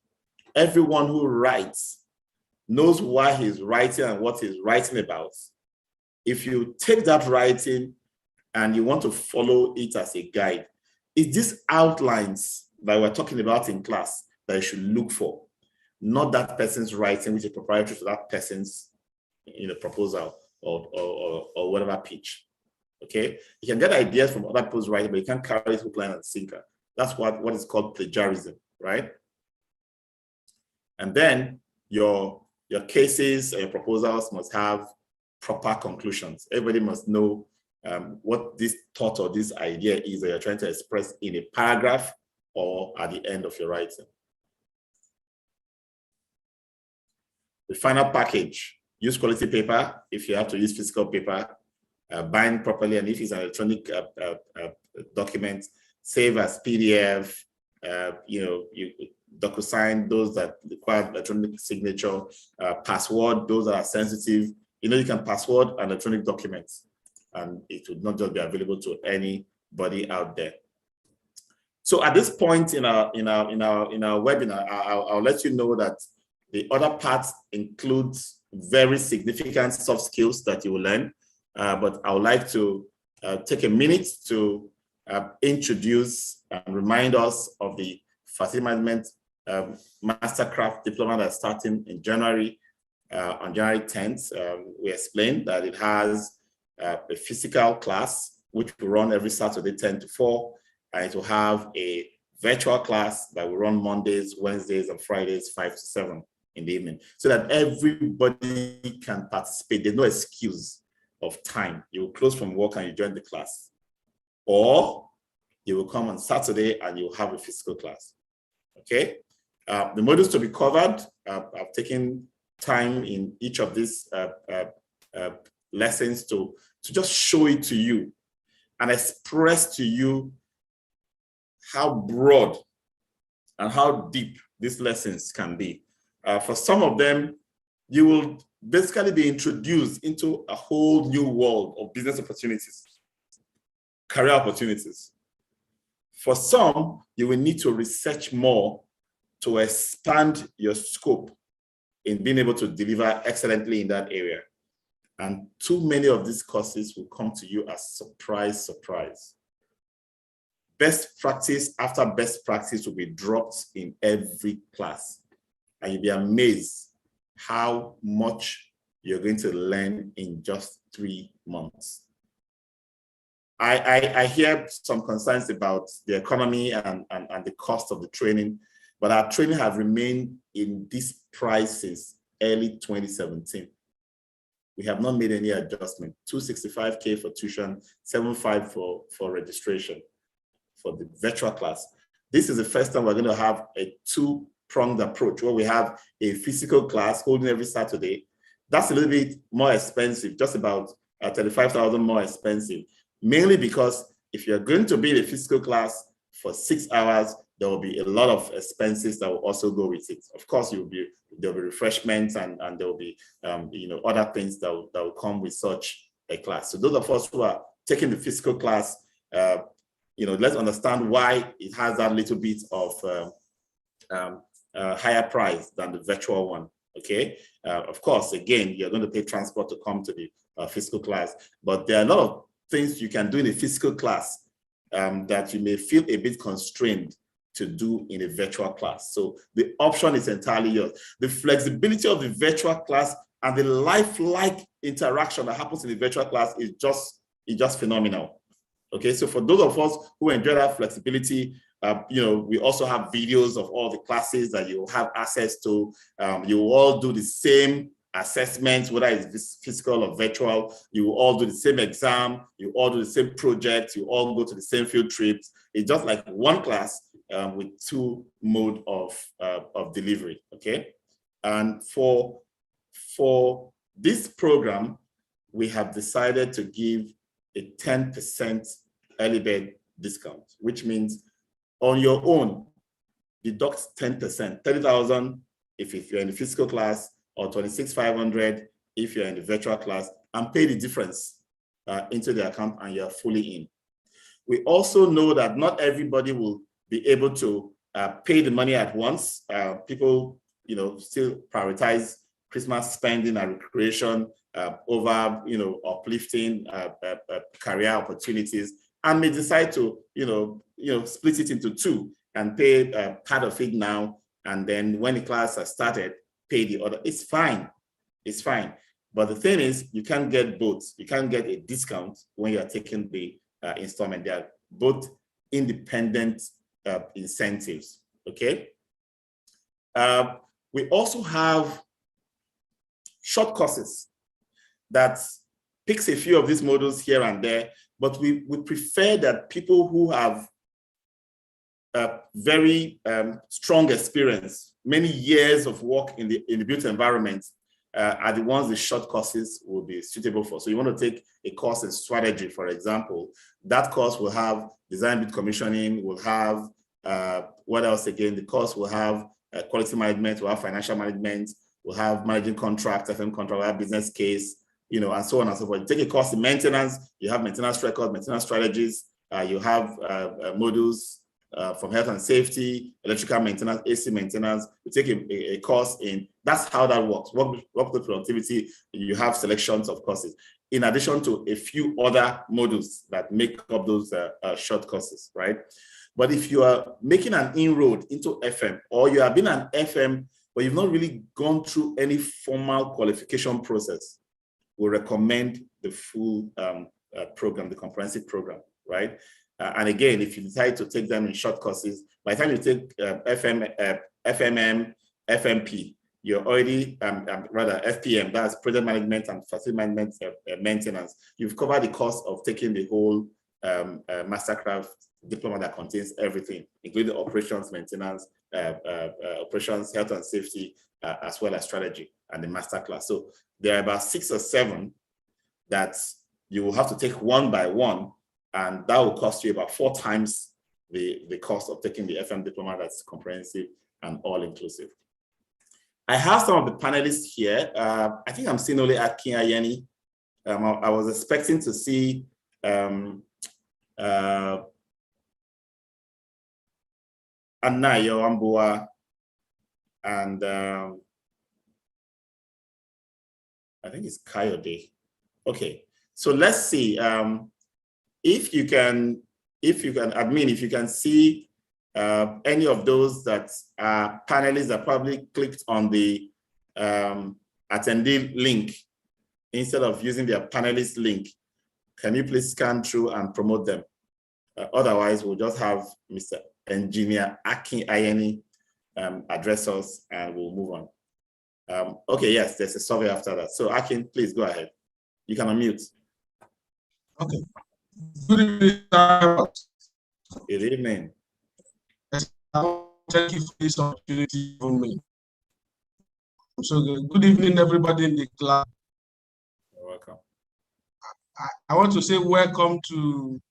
everyone who writes knows why he's writing and what he's writing about. If you take that writing and you want to follow it as a guide, it's these outlines that we're talking about in class that you should look for, not that person's writing, which is proprietary to that person's proposal or whatever pitch. Okay? You can get ideas from other people's writing, but you can't carry it hook, line, and sinker. That's what is called plagiarism, right? And then your cases and your proposals must have proper conclusions. Everybody must know what this thought or this idea is that you're trying to express in a paragraph or at the end of your writing. The final package: use quality paper if you have to use physical paper, bind properly, and if it's an electronic document, save as PDF. You DocuSign those that require electronic signature, password those that are sensitive. You can password an electronic document, and it would not just be available to anybody out there. So at this point in our webinar, I'll let you know that the other parts includes very significant soft skills that you will learn, but I would like to take a minute to introduce and remind us of the Facility Management Mastercraft Diploma that's starting in January. On January 10th, we explained that it has a physical class, which will run every Saturday 10 to 4, and it will have a virtual class that will run Mondays, Wednesdays, and Fridays 5 to 7 in the evening, so that everybody can participate. There's no excuse of time. You will close from work and you join the class, or you will come on Saturday and you will have a physical class. Okay, the modules to be covered, I've taken time in each of these lessons to just show it to you and express to you how broad and how deep these lessons can be. For some of them, you will basically be introduced into a whole new world of business opportunities, career opportunities. For some, you will need to research more to expand your scope in being able to deliver excellently in that area. And too many of these courses will come to you as surprise. Best practice after best practice will be dropped in every class. And you'll be amazed how much you're going to learn in just 3 months. I hear some concerns about the economy and the cost of the training. but our training have remained in this price since early 2017. We have not made any adjustment. 265K for tuition, 75 for registration for the virtual class. This is the first time we're going to have a two-pronged approach where we have a physical class holding every Saturday. That's a little bit more expensive, just about 35,000 more expensive, mainly because if you're going to be in a physical class for 6 hours, there will be a lot of expenses that will also go with it. Of course, there'll be refreshments and there will be other things that will come with such a class. So those of us who are taking the physical class, let's understand why it has that little bit of higher price than the virtual one. Okay. Of course, again, you're going to pay transport to come to the physical class, but there are a lot of things you can do in a physical class that you may feel a bit constrained to do in a virtual class. So the option is entirely yours. The flexibility of the virtual class and the lifelike interaction that happens in the virtual class is just phenomenal. Okay, so for those of us who enjoy that flexibility, we also have videos of all the classes that you will have access to. You will all do the same assessments, whether it's physical or virtual. You will all do the same exam. You all do the same projects. You all go to the same field trips. It's just like one class with two mode of delivery. Okay, and for this program, we have decided to give a 10% early bird discount, which means on your own, deduct 10%, 30,000 if you're in the physical class, or 26,500 if you're in the virtual class, and pay the difference into the account and you're fully in. We also know that not everybody will be able to pay the money at once. People, still prioritize Christmas spending and recreation over, uplifting career opportunities, and may decide to, split it into two and pay part of it now, and then when the class has started, pay the other. It's fine. It's fine. But the thing is, you can't get both. You can't get a discount when you're taking the installment. They are both independent incentives. Okay. We also have short courses that picks a few of these modules here and there, but we prefer that people who have very strong experience, many years of work in the built environment, are the ones the short courses will be suitable for. So you want to take a course in strategy, for example. That course will have design build commissioning, will have, what else again? The course will have quality management, will have financial management, will have managing contracts, FM contract, will have business case, and so on and so forth. You take a course in maintenance, you have maintenance records, maintenance strategies, you have modules from health and safety, electrical maintenance, AC maintenance. You take a course in, that's how that works. Work with productivity, you have selections of courses, in addition to a few other modules that make up those short courses, right? But if you are making an inroad into FM, or you have been an FM, but you've not really gone through any formal qualification process, we recommend the full program, the comprehensive program, right? And again, if you decide to take them in short courses, by the time you take FMM, FMP, you're already, rather FPM, that's project management and facility management maintenance. You've covered the cost of taking the whole Mastercraft diploma that contains everything, including operations, maintenance, operations, health and safety, as well as strategy and the masterclass. So there are about 6 or 7 that you will have to take one by one, and that will cost you about 4 times the cost of taking the FM diploma that's comprehensive and all-inclusive. I have some of the panelists here. I think I'm seeing only Akin Ayeni. I was expecting to see Anayo Ambua and I think it's Coyote. Okay, so let's see. If you can, admin, if you can see any of those that are panelists that probably clicked on the attendee link instead of using their panelist link, can you please scan through and promote them? Otherwise, we'll just have Mr. Engineer Akin Ayeni address us, and we'll move on. Okay, yes, there's a survey after that. So Akin, please go ahead. You can unmute. Okay. Good evening, sir. Good evening. Thank you for this opportunity for me. So good evening, everybody in the class. You're welcome. I want to say welcome to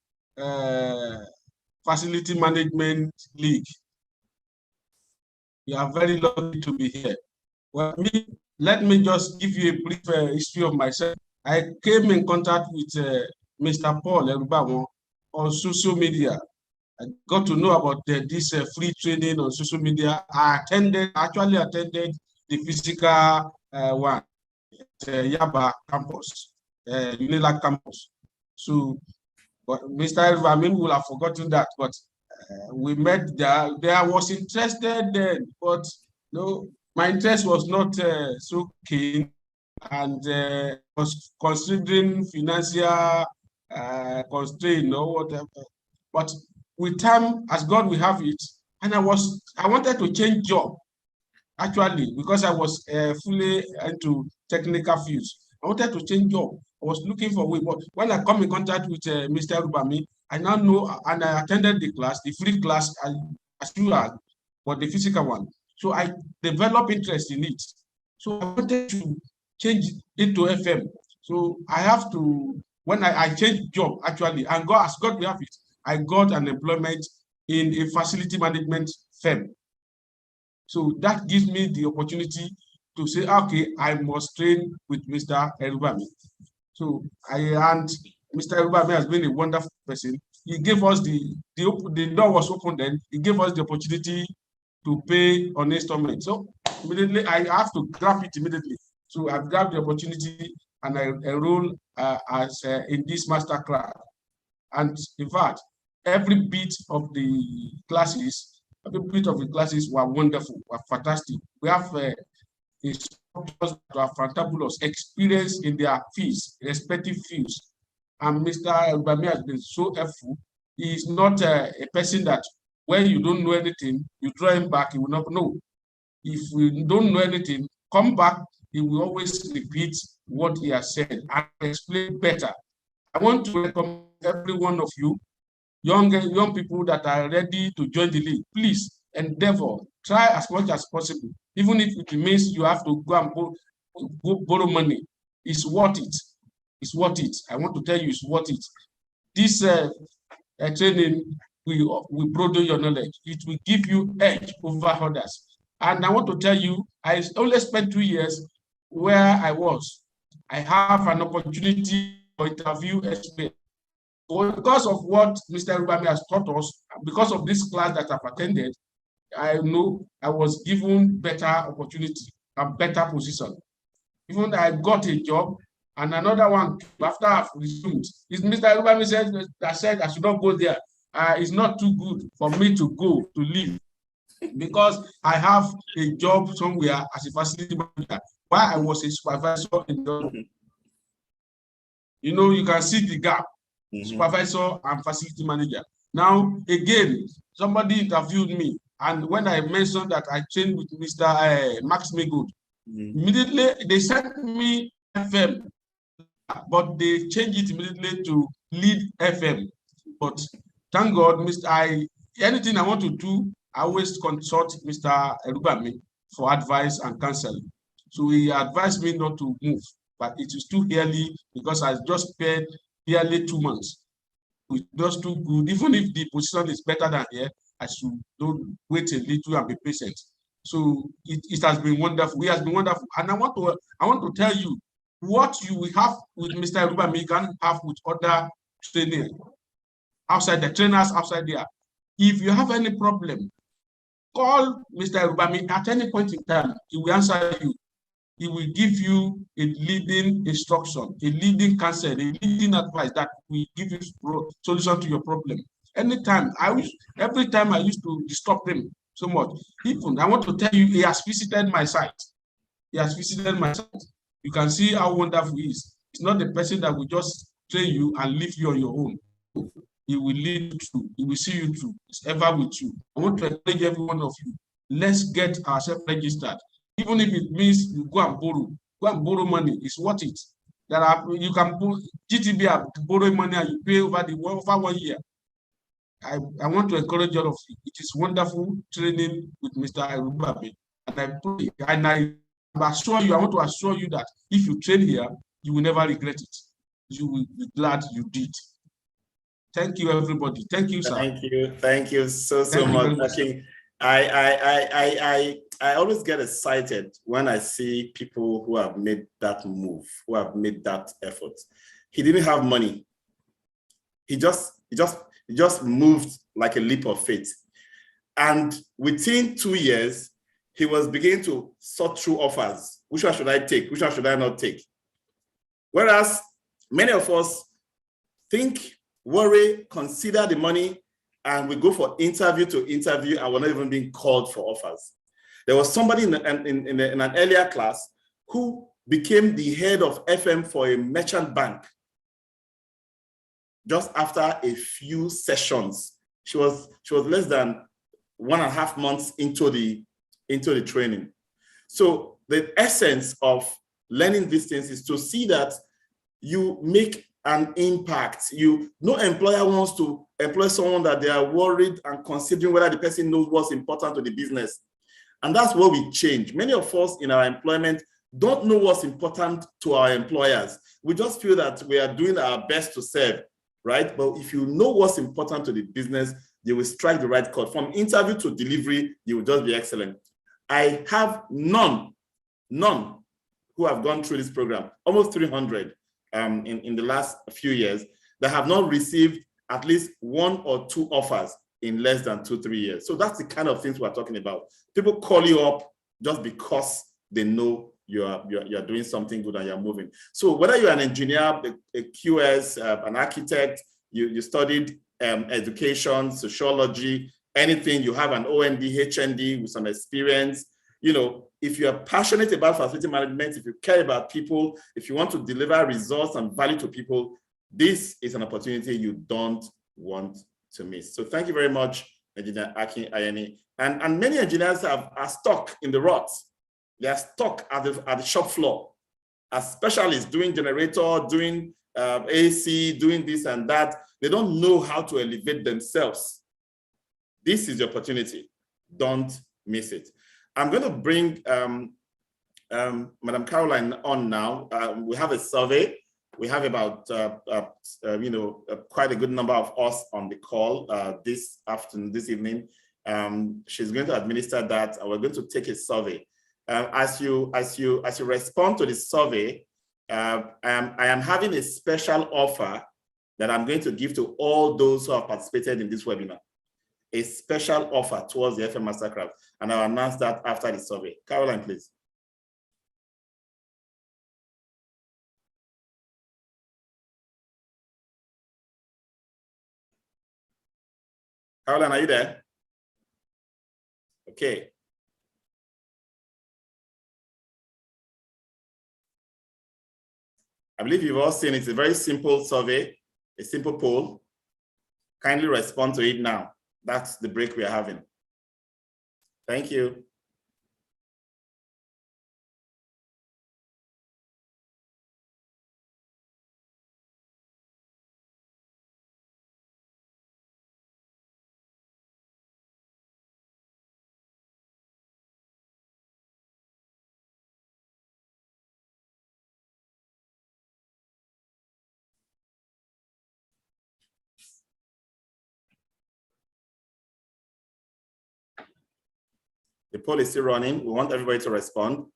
Facility Management League. You are very lucky to be here. Well, let me just give you a brief history of myself. I came in contact with Mr. Paul Erubawo on social media. I got to know about this free training on social media. I actually attended the physical one at Yaba campus, Unilag campus. So, but Mr. Erubawo will have forgotten that, but we met there. I was interested then, but no, my interest was not so keen, and was considering financial constraint or whatever. But with time, as God will have it, and I wanted to change job, actually, because I was fully into technical fields. I wanted to change job. I was looking for way, but when I come in contact with Mr. Rubami, I now know, and I attended the class, the free class, as you are, but the physical one. So I developed interest in it. So I wanted to change it to FM. So I have to, when I changed job, actually, and God, as God will have it, I got an employment in a facility management firm. So that gives me the opportunity to say, okay, I must train with Mr. Erubami. So and Mr. Erubami has been a wonderful person. He gave us the door was open then. He gave us the opportunity to pay on installment. So immediately I have to grab it immediately. So I've grabbed the opportunity and I enroll as in this master class. And in fact, every bit of the classes were wonderful, were fantastic. We have instructors that are fantabulous, experience in their fields, respective fields. And Mr. Elbami has been so helpful. He is not a person that when you don't know anything, you draw him back, he will not know. If we don't know anything, come back, he will always repeat what he has said and explain better. I want to welcome every one of you, young people that are ready to join the league. Please endeavor, try as much as possible, even if it means you have to go and borrow money. It's worth it. It's worth it. I want to tell you, it's worth it. This training will broaden your knowledge. It will give you edge over others. And I want to tell you, I only spent 2 years where I was. I have an opportunity for interview experience. So because of what Mr. Rubami has taught us, because of this class that I've attended, I know I was given better opportunity, a better position. Even I got a job, and another one after I've resumed. Mr. Rubami said I should not go there. It's not too good for me to go, to leave, because I have a job somewhere as a facility manager, while I was a supervisor in the, you can see the gap. Supervisor and facility manager. Now, again, somebody interviewed me, and when I mentioned that I trained with Mr. Max-Migold, immediately they sent me FM, but they changed it immediately to lead FM. But thank God, anything I want to do, I always consult Mr. Erubami for advice and counseling. So he advised me not to move, but it is too early because I just spent barely 2 months. It's just too good. Even if the position is better than here, I should don't wait a little and be patient. So it has been wonderful. It has been wonderful. And I want to tell you what you will have with Mr. Rubami, you can have with other trainers outside, the trainers outside there. If you have any problem, call Mr. Rubami at any point in time. He will answer you. He will give you a leading instruction, a leading counsel, a leading advice that will give you solution to your problem. Anytime, every time I used to disturb him so much. Even I want to tell you, he has visited my site. He has visited my site. You can see how wonderful he is. It's not the person that will just train you and leave you on your own. He will lead you through. He will see you through. It's ever with you. I want to encourage every one of you. let's get ourselves registered. Even if it means you go and borrow money, it's worth it. There are, you can put GTB borrow money and you pay over 1 year. I want to encourage all of you. It is wonderful training with Mr. Erubabe. And I pray, and I assure you, I want to assure you that if you train here, you will never regret it. You will be glad you did. Thank you, everybody. Thank you, sir. Thank you. Thank you so Thank you much. I always get excited when I see people who have made that move, who have made that effort. He didn't have money. He just moved like a leap of faith. And within 2 years, he was beginning to sort through offers. Which one should I take? Which one should I not take? Whereas many of us think, worry, consider the money, and we go for interview to interview, and we're not even being called for offers. There was somebody in an earlier class who became the head of FM for a merchant bank just after a few sessions. She was less than 1.5 months into the training. So the essence of learning these things is to see that you make an impact. No employer wants to employ someone that they are worried and considering whether the person knows what's important to the business. And that's where we change. Many of us in our employment don't know what's important to our employers. We just feel that we are doing our best to serve, right? But if you know what's important to the business, you will strike the right chord. From interview to delivery, you will just be excellent. I have none who have gone through this program, almost 300 in the last few years, that have not received at least 1 or 2 offers in less than 2-3 years. So that's the kind of things we're talking about. People call you up just because they know you're doing something good and you're moving. So whether you're an engineer, a QS, an architect, you studied education, sociology, anything, you have an OND, HND with some experience, if you are passionate about facility management, if you care about people, if you want to deliver results and value to people, this is an opportunity you don't want to miss. So thank you very much, Engineer Akin Ayeni. And many engineers are stuck in the ruts. They are stuck at the shop floor as specialists doing generator, doing AC, doing this and that. They don't know how to elevate themselves. This is the opportunity. Don't miss it. I'm going to bring Madam Caroline on now. We have a survey. We have about quite a good number of us on the call this evening. She's going to administer that, and we're going to take a survey. As you respond to the survey, I am having a special offer that I'm going to give to all those who have participated in this webinar. A special offer towards the FM Mastercraft, and I'll announce that after the survey. Caroline, please. Caroline, are you there? Okay. I believe you've all seen it. It's a very simple survey, a simple poll. Kindly respond to it now. That's the break we are having. Thank you. The poll is still running. We want everybody to respond.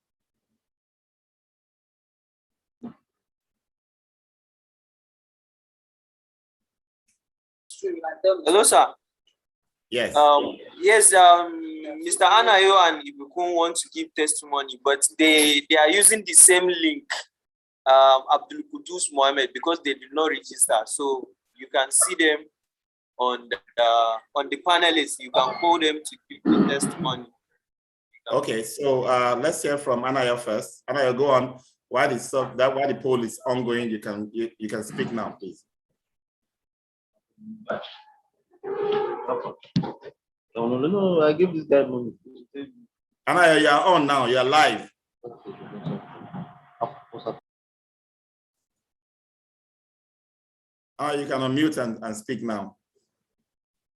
Hello, sir. Yes. Yes, Mr. Anayo and Ibukun want to give testimony, but they are using the same link, Abdul Qudus Mohammed, because they did not register. So you can see them on the panelists. You can call them to give the testimony. Okay, so let's hear from Anayo first. Anayo, go on. While the poll is ongoing, you can speak now, please. No, I give this guy money. Anna, you are on now. You are live. You can unmute and speak now.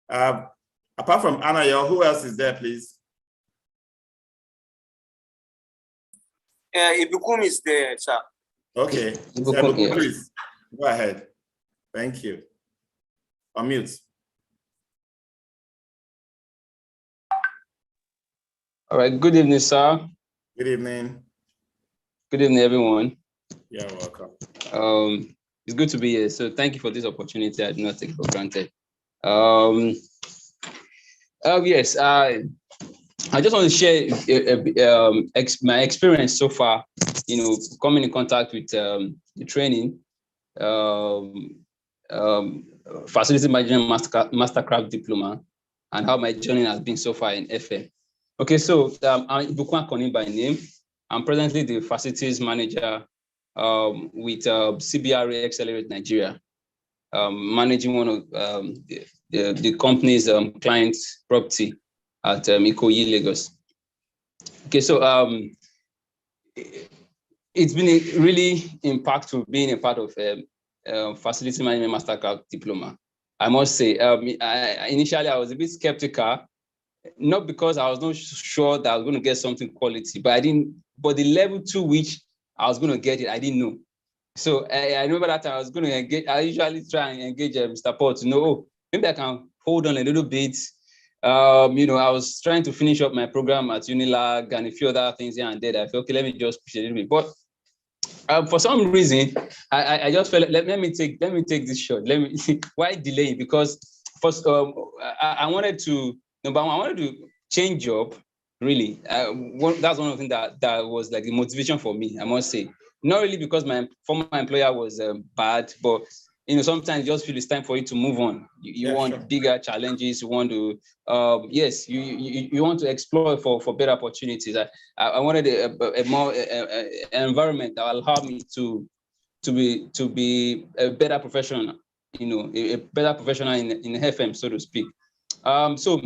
Apart from Anna, who else is there, please? Ibikum is there, sir. Okay. Ibikum, yeah. Please go ahead. Thank you. Unmute. All right. Good evening, sir. Good evening. Good evening, everyone. You're welcome. It's good to be here. So thank you for this opportunity. I do not take it for granted. Yes, I just want to share my experience so far, coming in contact with the training, facility management mastercraft diploma, and how my journey has been so far in FM. Okay, so I'm Ibukwan Konin by name. I'm presently the facilities manager with CBRA Accelerate Nigeria, managing one of the company's client's property at Ikoyi, Lagos. Okay, so it's been really impactful being a part of facility management masterclass diploma. I must say, initially I was a bit skeptical, not because I was not sure that I was going to get something quality, but the level to which I was going to get it, I didn't know. So I remember that I was going to engage. I usually try and engage Mr. Paul to know, maybe I can hold on a little bit. I was trying to finish up my program at Unilag and a few other things here and there. I felt, okay, let me just push a little bit. But for some reason, I just felt, let me take this shot. Why delay? Because first, I wanted to, number one, I wanted to change job. Really, that's one of the things that was like the motivation for me, I must say. Not really because my former employer was bad, but sometimes you just feel it's time for you to move on. You want bigger challenges. You want to, you want to explore for better opportunities. I wanted a more environment that will allow me to be a better professional. A better professional in FM, so to speak. So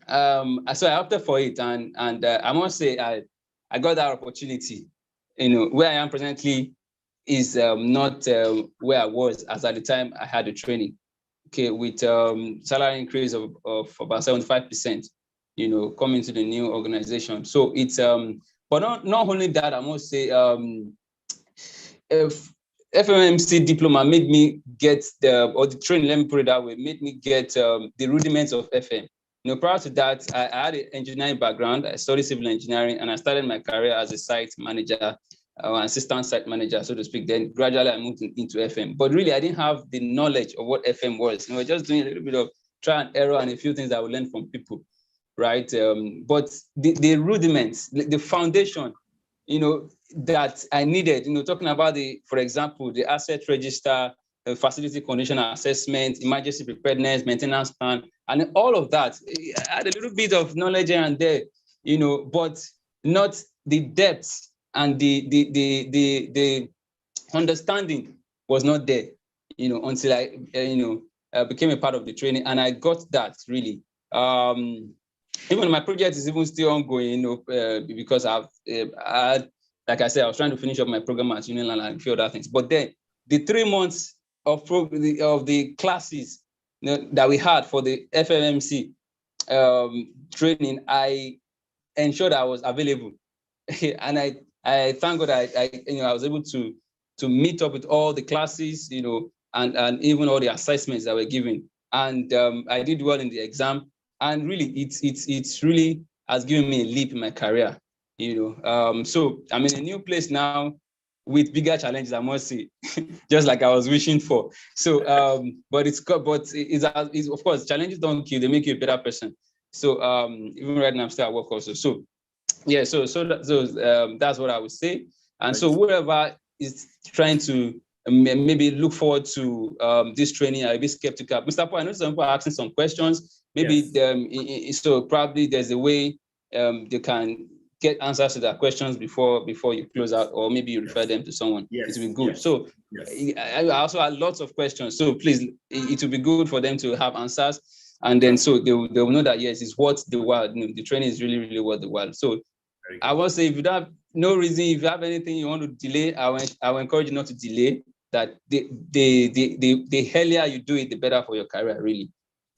I opted for it, and I must say I got that opportunity. Where I am presently is not where I was as at the time I had the training. Okay, with salary increase of about 75%. Coming to the new organization. So it's but not only that, I must say if FMMC diploma made me get the training. Let me put it that way. Made me get the rudiments of FM. Prior to that, I had an engineering background. I studied civil engineering, and I started my career as a site manager, assistant site manager, so to speak. Then gradually I moved into FM. But really, I didn't have the knowledge of what FM was. Just doing a little bit of try and error and a few things I would learn from people, right? But the rudiments, the foundation, that I needed, talking about for example, the asset register, facility condition assessment, emergency preparedness, maintenance plan, and all of that. I had a little bit of knowledge here and there, but not the depth and the understanding was not there, until I became a part of the training, and I got that really. Even my project is even still ongoing, because I've had, like I said, I was trying to finish up my program at Uniland and a few other things. But then the 3 months of the classes that we had for the FMMC training, I ensured I was available, and I thank God I was able to meet up with all the classes, and even all the assessments that were given, and I did well in the exam, and really it's really has given me a leap in my career, So I'm in a new place now with bigger challenges, I must say, just like I was wishing for. So, but it's of course, challenges don't kill, they make you a better person. So even right now, I'm still at work also. So yeah, so that's what I would say. And so whoever is trying to maybe look forward to this training, I'll be skeptical. Mr. Paul, I know some people are asking some questions. Maybe so probably there's a way they can get answers to their questions before you close out, or maybe you refer them to someone. It will be good. So I also had lots of questions. So please, it will be good for them to have answers. And then so they will know that, yes, it's worth the while. The training is really, really worth the while. So I will say, if you don't have no reason, if you have anything you want to delay, I will encourage you not to delay. That the earlier you do it, the better for your career, really.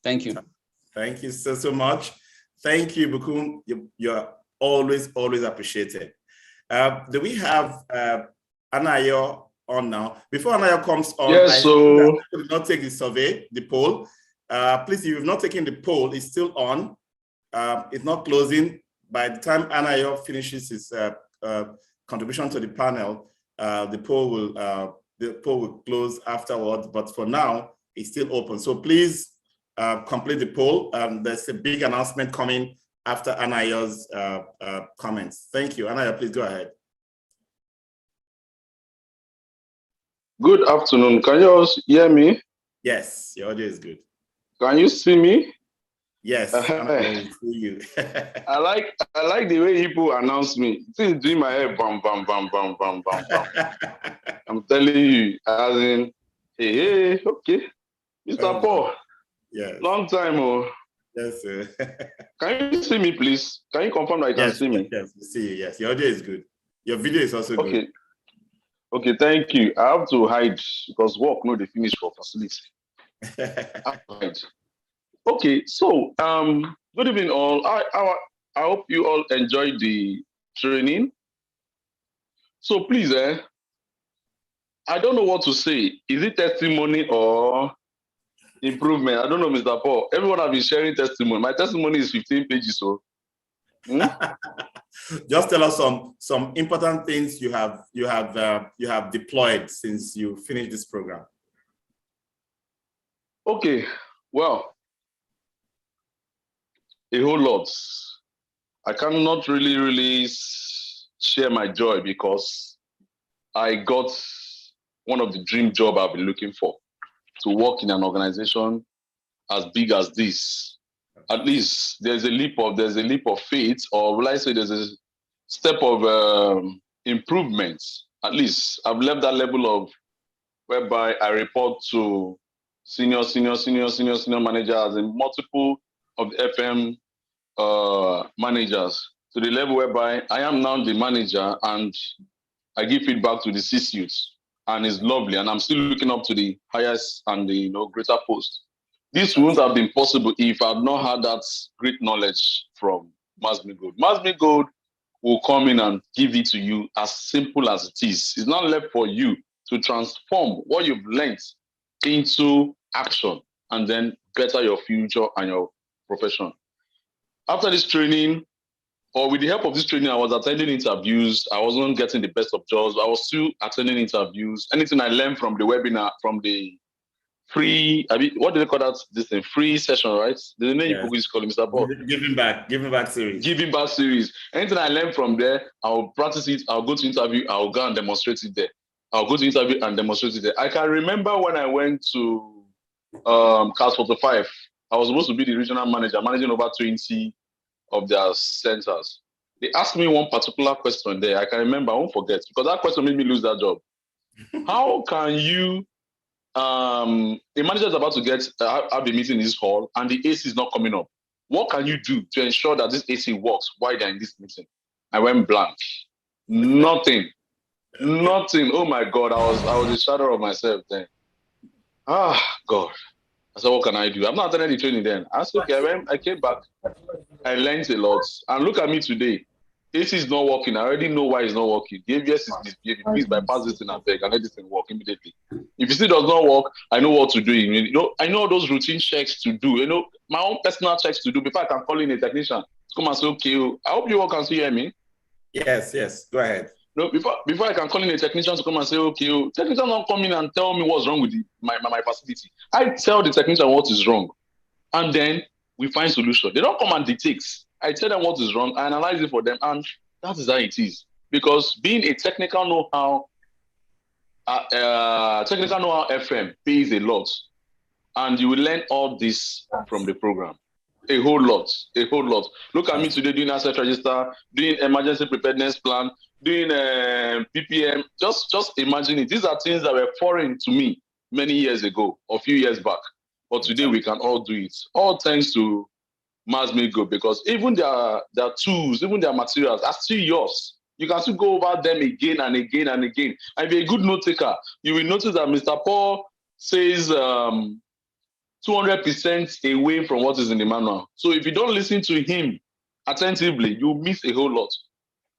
Thank you. Thank you so much. Thank you, Bukum. You're always appreciated. Do we have Anayo on now? Before Anayo comes on, yes, I did not take the survey, the poll. Please, if you've not taken the poll, it's still on. It's not closing. By the time Anayo finishes his contribution to the panel, the poll will close afterwards. But for now, it's still open. So please complete the poll. There's a big announcement coming after Anayo's comments. Thank you. Anayo, please go ahead. Good afternoon. Can you all hear me? Yes, your audio is good. Can you see me? Yes, I see you. I like the way people announce me. It's doing my head bam bam bam bam bam bam bam. I'm telling you, as in, hey, okay, Mr. Paul. Yes. Long time, oh. Yes, sir. Can you see me, please? Can you confirm that you can see me? Yes, we see you. Yes, your audio is good. Your video is also good. Okay, thank you. I have to hide because work no dey finish for facility. Okay, so good evening all. I hope you all enjoyed the training. So please, I don't know what to say. Is it testimony or improvement? I don't know, Mr. Paul. Everyone have been sharing testimony. My testimony is 15 pages, so. Just tell us some important things you have deployed since you finished this program. Okay, well, a whole lot. I cannot really share my joy because I got one of the dream job I've been looking for, to work in an organization as big as this. At least there's a leap of faith, or will I say there's a step of improvement. At least I've left that level of whereby I report to senior managers and multiple of the FM managers, to the level whereby I am now the manager and I give feedback to the C-suites, and it's lovely. And I'm still looking up to the highest and the greater post. This wouldn't have been possible if I had not had that great knowledge from Max-Migold. Max-Migold will come in and give it to you as simple as it is. It's not left for you to transform what you've learned into action and then better your future and your profession. After this training, or with the help of this training, I was attending interviews. I wasn't getting the best of jobs. I was still attending interviews. Anything I learned from the webinar, from the free, what do they call that? This thing, free session, right? The name you always call it, Mr. Paul. Giving back series. Giving back series. Anything I learned from there, I'll practice it. I'll go to interview. I'll go and demonstrate it there. I'll go to interview and demonstrate it there. I can remember when I went to CAS 45. I was supposed to be the regional manager, managing over 20 of their centers. They asked me one particular question there. I can remember, I won't forget, because that question made me lose that job. How can you, the manager is about to have a meeting in this hall and the AC is not coming up. What can you do to ensure that this AC works while they're in this meeting? I went blank. Nothing. Oh my God, I was a shadow of myself then. Ah, God. I said, what can I do? I'm not attending the training then. I said, okay, I came back. I learned a lot. And look at me today. AC is not working. I already know why it's not working. The ABS is misbehaving. Please bypass this thing and beg and let this thing work immediately. If it still does not work, I know what to do. I know those routine checks to do. My own personal checks to do before I can call in a technician to come and say, okay, I hope you all can still hear me. Yes. Go ahead. No, before I can call in a technician to come and say, okay, technician don't come in and tell me what's wrong with my facility. I tell the technician what is wrong, and then we find solution. They don't come and dictate. I tell them what is wrong, I analyze it for them, and that is how it is. Because being a technical know-how FM pays a lot, and you will learn all this from the program. A whole lot. Look at me today doing asset register, doing emergency preparedness plan, doing PPM. Just imagine it. These are things that were foreign to me many years ago, or a few years back. but today we can all do it. All thanks to Max-Migold, because even their tools, even their materials are still yours. You can still go over them again and again and again. And if you're a good note taker, you will notice that Mr. Paul says 200% away from what is in the manual. So if you don't listen to him attentively, you miss a whole lot.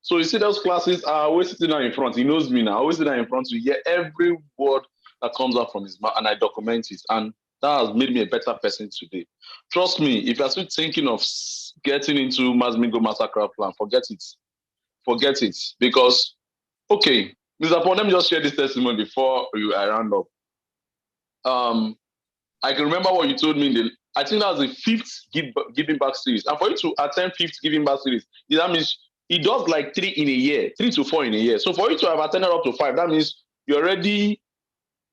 So you see those classes are always sitting down in front. He knows me now. I always sit down in front to hear every word that comes out from his mouth, and I document it. And that has made me a better person today. Trust me, if you're still thinking of getting into Max-Migold Mastercraft Plan, forget it. Forget it. Because, okay, Mr. Paul, let me just share this testimony before I round up. I can remember what you told me. I think that was the 5th giving back series. And for you to attend 5th giving back series, that means it does like 3 in a year, 3 to 4 in a year. So for you to have attended up to 5, that means you're already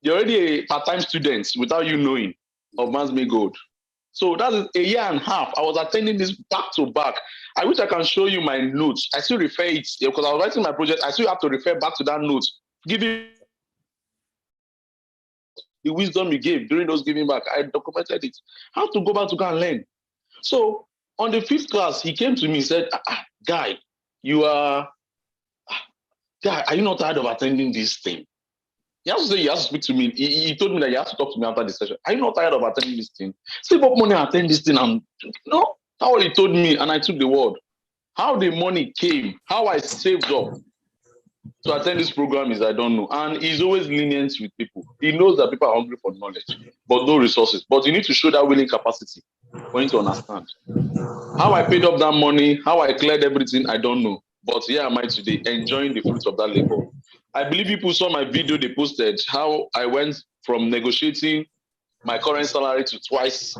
a part-time student without you knowing of Max-Migold. So that is a year and a half. I was attending this back to back. I wish I can show you my notes. I still refer it because I was writing my project. I still have to refer back to that note, giving the wisdom you gave during those giving back. I documented it. I have to go back to go and learn. So on the 5th class, he came to me and said, Guy, are you not tired of attending this thing? He has to say, he has to speak to me. He told me that he has to talk to me after the session. Are you not tired of attending this thing? Save up money and attend this thing. And no, that's what he told me, and I took the word. How the money came, how I saved up to attend this program is I don't know. And he's always lenient with people. He knows that people are hungry for knowledge, but no resources. But you need to show that willing capacity for him to understand. How I paid up that money, how I cleared everything, I don't know. But here am I today, enjoying the fruits of that labor. I believe people saw my video they posted, how I went from negotiating my current salary to twice.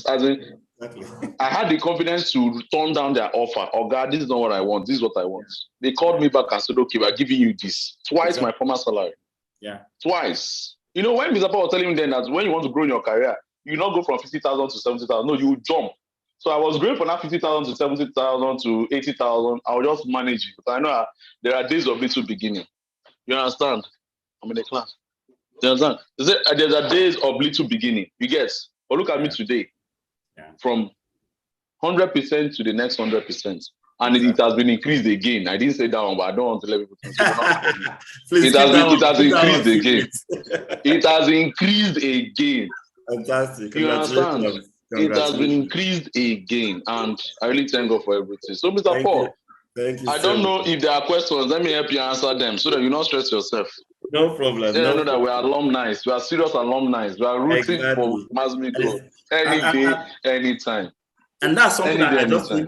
As in, exactly. I had the confidence to turn down their offer. Oh God, this is not what I want. This is what I want. They called me back and said, okay, we're giving you this. Twice exactly. My former salary. Yeah. Twice. You know, when Mr. Paul was telling me then that when you want to grow in your career, you not go from 50,000 to 70,000. No, you jump. So I was going from that 50,000 to 70,000 to 80,000. I will just manage it. But I know there are days of little beginning. You understand? I'm in the class. You understand? There's a days of little beginning. You guess? But look at me today. Yeah. From 100% to the next 100%. And it has been increased again. I didn't say that one, but I don't want to let people think. It has increased again. It has increased again. Fantastic. You understand? It has been increased again. And I really thank God for everything. So, Mr. Paul, thank you. I don't know if there are questions. Let me help you answer them so that you don't stress yourself. No problem. They know that we are alumni. We are serious alumni. We are rooting for Max-Migold any day, anytime. And that's something that I just need,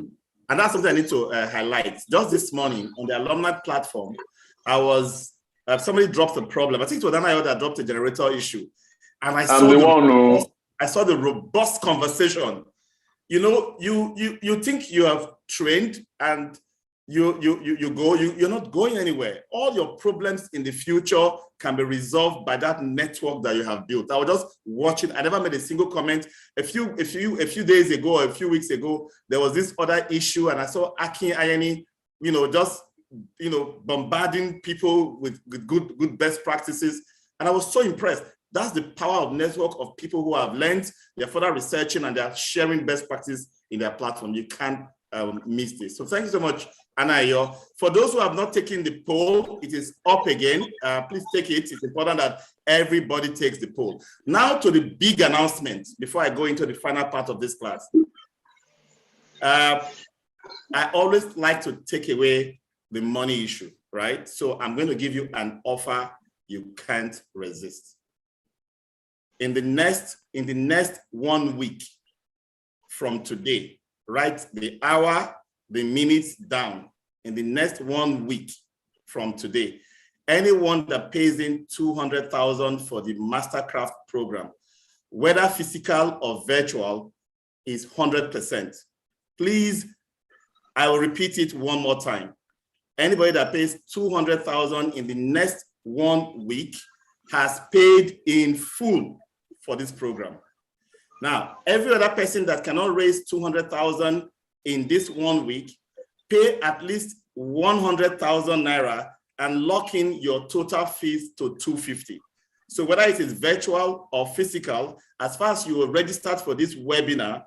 and that's something I need to highlight. Just this morning on the alumni platform, I was somebody dropped a problem. I think it was Anayo that dropped a generator issue, and I saw the robust conversation. You know, you think you have trained and you're not going anywhere. All your problems in the future can be resolved by that network that you have built. I was just watching. I never made a single comment. A few days ago, or a few weeks ago, there was this other issue, and I saw Akin Ayeni, bombarding people with good best practices, and I was so impressed. That's the power of network of people who have learned, they're further researching, and they're sharing best practice in their platform. You can't miss this. So thank you so much, Anayo. For those who have not taken the poll, it is up again. Please take it. It's important that everybody takes the poll. Now to the big announcement before I go into the final part of this class. I always like to take away the money issue, right? So I'm going to give you an offer you can't resist. In the next 1 week from today, write the hour, the minutes down. In the next 1 week from today, anyone that pays in 200,000 for the Mastercraft program, whether physical or virtual, is 100%. Please, I will repeat it one more time. Anybody that pays 200,000 in the next 1 week has paid in full for this program. Now, every other person that cannot raise 200,000 in this 1 week, pay at least 100,000 naira and lock in your total fees to 250. So whether it is virtual or physical, as far as you are registered for this webinar,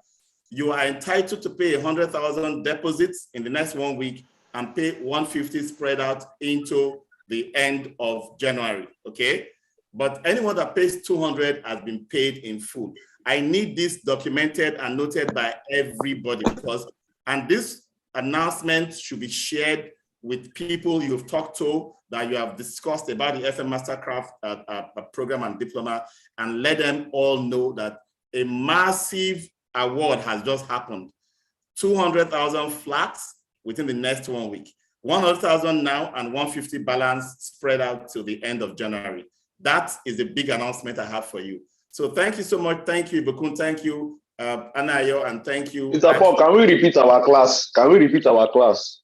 you are entitled to pay 100,000 deposits in the next 1 week and pay 150 spread out into the end of January, okay? But anyone that pays 200 has been paid in full. I need this documented and noted by everybody and this announcement should be shared with people you've talked to, that you have discussed about the FM Mastercraft program and diploma, and let them all know that a massive award has just happened. 200,000 flats within the next 1 week. 100,000 now and 150 balance spread out till the end of January. That is a big announcement I have for you. So thank you so much. Thank you, Ibukun. Thank you, Anayo, and thank you. Mr. Paul, can we repeat our class? Can we repeat our class?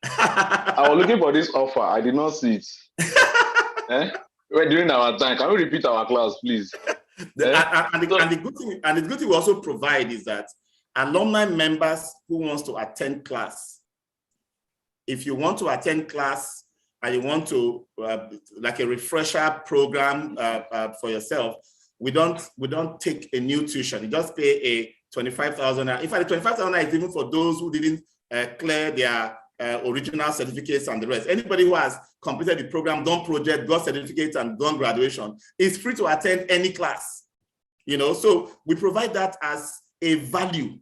I was looking for this offer. I did not see it. Well, during our time, can we repeat our class, please? And the good thing we also provide is that alumni members who wants to attend class, if you want to attend class and you want to like a refresher program for yourself, we don't take a new tuition. You just pay a 25,000. In fact, the 25,000 is even for those who didn't clear their original certificates and the rest. Anybody who has completed the program, done project, got certificates, and done graduation is free to attend any class. So we provide that as a value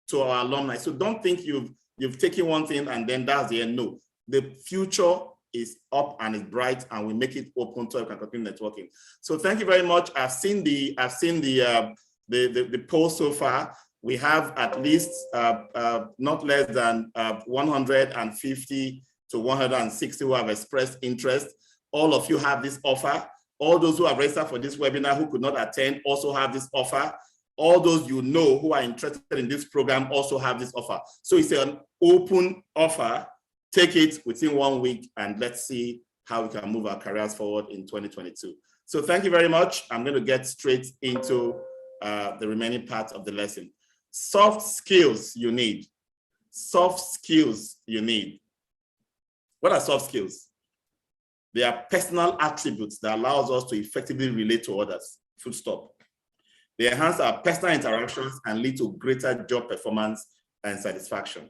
to our alumni. So don't think you've taken one thing and then that's the end. No, the future is up and is bright, and we make it open so you can continue networking. So thank you very much. I've seen the poll so far. We have at least not less than 150 to 160 who have expressed interest. All of you have this offer. All those who have registered for this webinar who could not attend also have this offer. All those who are interested in this program also have this offer. So it's an open offer. Take it within 1 week and let's see how we can move our careers forward in 2022. So thank you very much. I'm going to get straight into the remaining part of the lesson. Soft skills you need. Soft skills you need. What are soft skills? They are personal attributes that allows us to effectively relate to others. Full stop. They enhance our personal interactions and lead to greater job performance and satisfaction.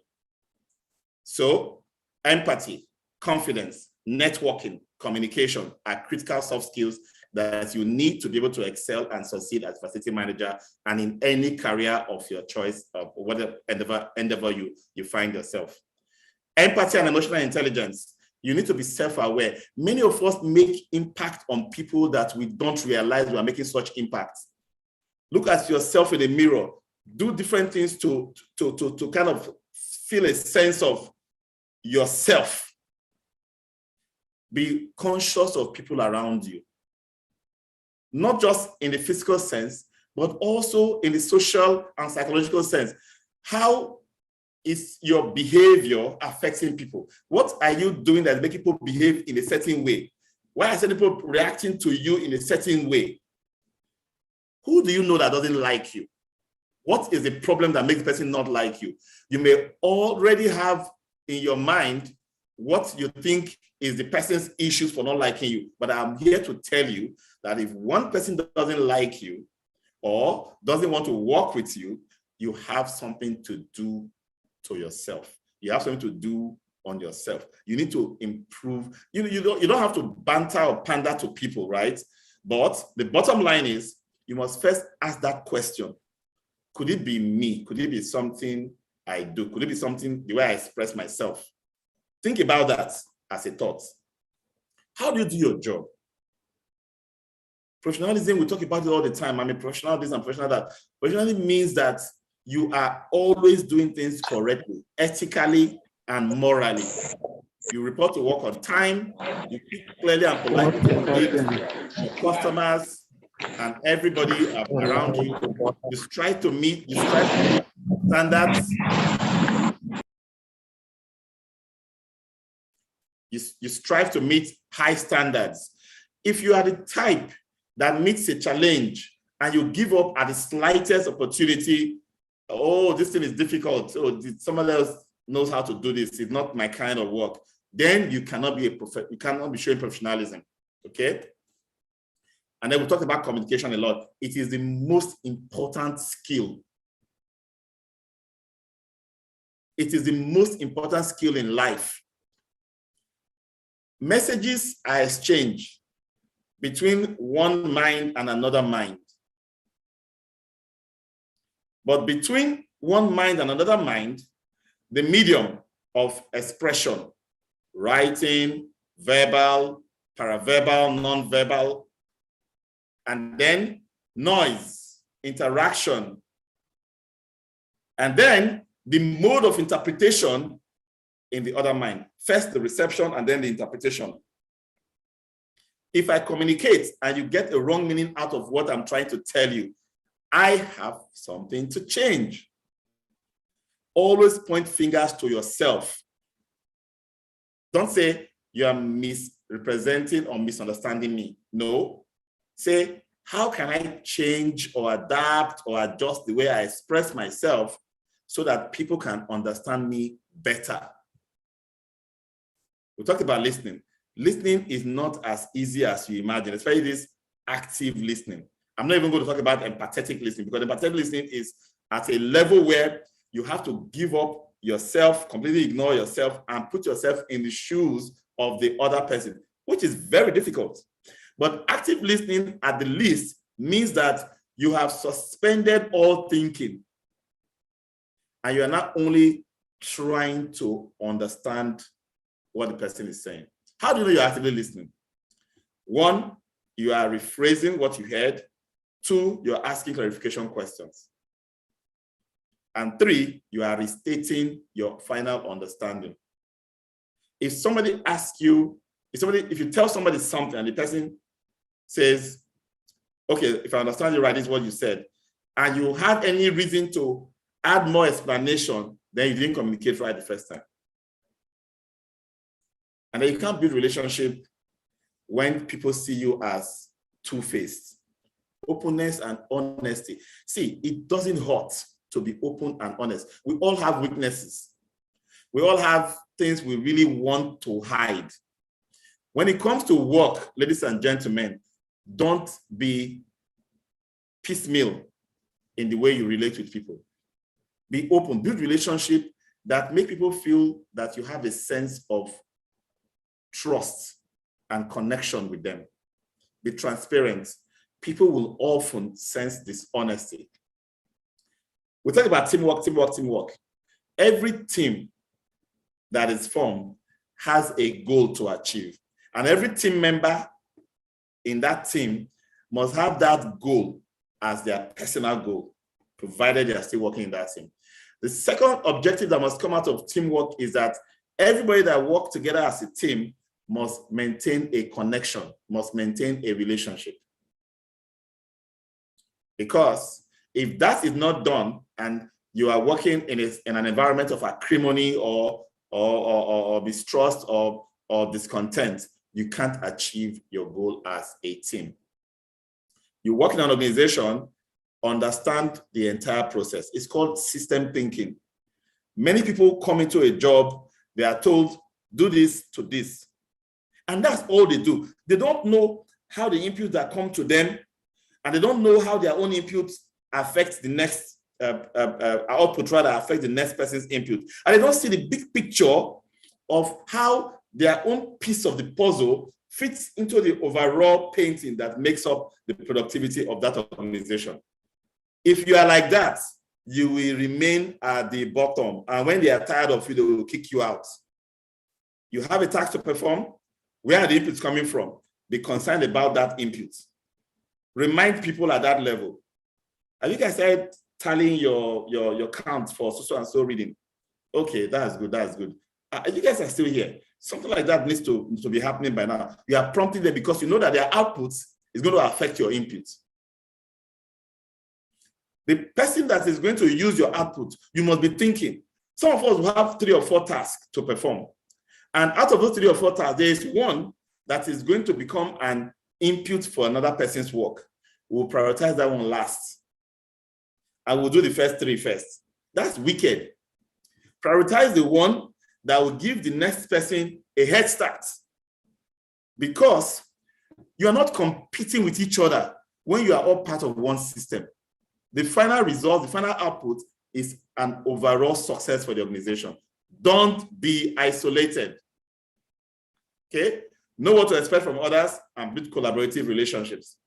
So, empathy, confidence, networking, communication are critical soft skills that you need to be able to excel and succeed as facility manager and in any career of your choice, of whatever endeavor you find yourself. Empathy and emotional intelligence. You need to be self-aware. Many of us make impact on people that we don't realize we are making such impact. Look at yourself in the mirror. Do different things to kind of feel a sense of yourself. Be conscious of people around you. Not just in the physical sense, but also in the social and psychological sense. How is your behavior affecting people? What are you doing that makes people behave in a certain way? Why are certain people reacting to you in a certain way? Who do you know that doesn't like you? What is the problem that makes the person not like you? You may already have in your mind what you think is the person's issues for not liking you. But I'm here to tell you that if one person doesn't like you or doesn't want to work with you, you have something to do to yourself. You have something to do on yourself. You need to improve. You don't have to banter or pander to people, right? But the bottom line is you must first ask that question. Could it be me? Could it be something I do? Could it be something the way I express myself? Think about that as a thought. How do you do your job? Professionalism, we talk about it all the time. I'm a professional this and professional that. Professionalism means that you are always doing things correctly, ethically, and morally. You report to work on time, you speak clearly and politely to your customers and everybody around you. You strive to meet standards. You strive to meet high standards. If you are the type that meets a challenge and you give up at the slightest opportunity, oh, this thing is difficult, oh, somebody else knows how to do this, it's not my kind of work, then you cannot be showing professionalism, okay? And then we talked about communication a lot. It is the most important skill. It is the most important skill in life. Messages are exchanged between one mind and another mind. But between one mind and another mind, the medium of expression, writing, verbal, paraverbal, non-verbal, and then noise, interaction, and then the mode of interpretation in the other mind. First the reception and then the interpretation. If I communicate and you get a wrong meaning out of what I'm trying to tell you, I have something to change. Always point fingers to yourself. Don't say you are misrepresenting or misunderstanding me. No. Say, how can I change or adapt or adjust the way I express myself so that people can understand me better? We talked about listening. Listening is not as easy as you imagine, especially this active listening. I'm not even going to talk about empathetic listening, because empathetic listening is at a level where you have to give up yourself, completely ignore yourself, and put yourself in the shoes of the other person, which is very difficult. But active listening, at the least, means that you have suspended all thinking, and you are not only trying to understand what the person is saying. How do you know you're actively listening? 1, you are rephrasing what you heard. 2, you're asking clarification questions. And 3, you are restating your final understanding. If somebody asks you, if you tell somebody something and the person says, okay, if I understand you right, this is what you said, and you have any reason to add more explanation, then you didn't communicate right the first time. And then you can't build relationship when people see you as two-faced. Openness and honesty. See, it doesn't hurt to be open and honest. We all have weaknesses. We all have things we really want to hide. When it comes to work, ladies and gentlemen, don't be piecemeal in the way you relate with people. Be open, build relationship that make people feel that you have a sense of trust and connection with them. Be transparent. People will often sense dishonesty. We talk about teamwork. Every team that is formed has a goal to achieve. And every team member in that team must have that goal as their personal goal, provided they are still working in that team. The second objective that must come out of teamwork is that everybody that works together as a team must maintain a connection, must maintain a relationship. Because if that is not done and you are working in an environment of acrimony or mistrust or discontent, you can't achieve your goal as a team. You work in an organization, understand the entire process. It's called system thinking. Many people come into a job, they are told, do this to this. And that's all they do. They don't know how the inputs that come to them, and they don't know how their own inputs affect the next output, rather affect the next person's input. And they don't see the big picture of how their own piece of the puzzle fits into the overall painting that makes up the productivity of that organization. If you are like that, you will remain at the bottom. And when they are tired of you, they will kick you out. You have a task to perform. Where are the inputs coming from? Be concerned about that input. Remind people at that level. Have you guys started tallying your count for so and so reading? Okay, that's good, that's good. You guys are still here. Something like that needs to be happening by now. You are prompting them because you know that their outputs is going to affect your inputs. The person that is going to use your output, you must be thinking. Some of us will have 3 or 4 tasks to perform. And out of those 3 or 4 tasks, there is one that is going to become an input for another person's work. We'll prioritize that one last. And we'll do the first 3 first. That's wicked. Prioritize the one that will give the next person a head start. Because You are not competing with each other when you are all part of one system. The final result, the final output is an overall success for the organization. Don't be isolated. Okay? Know what to expect from others and build collaborative relationships.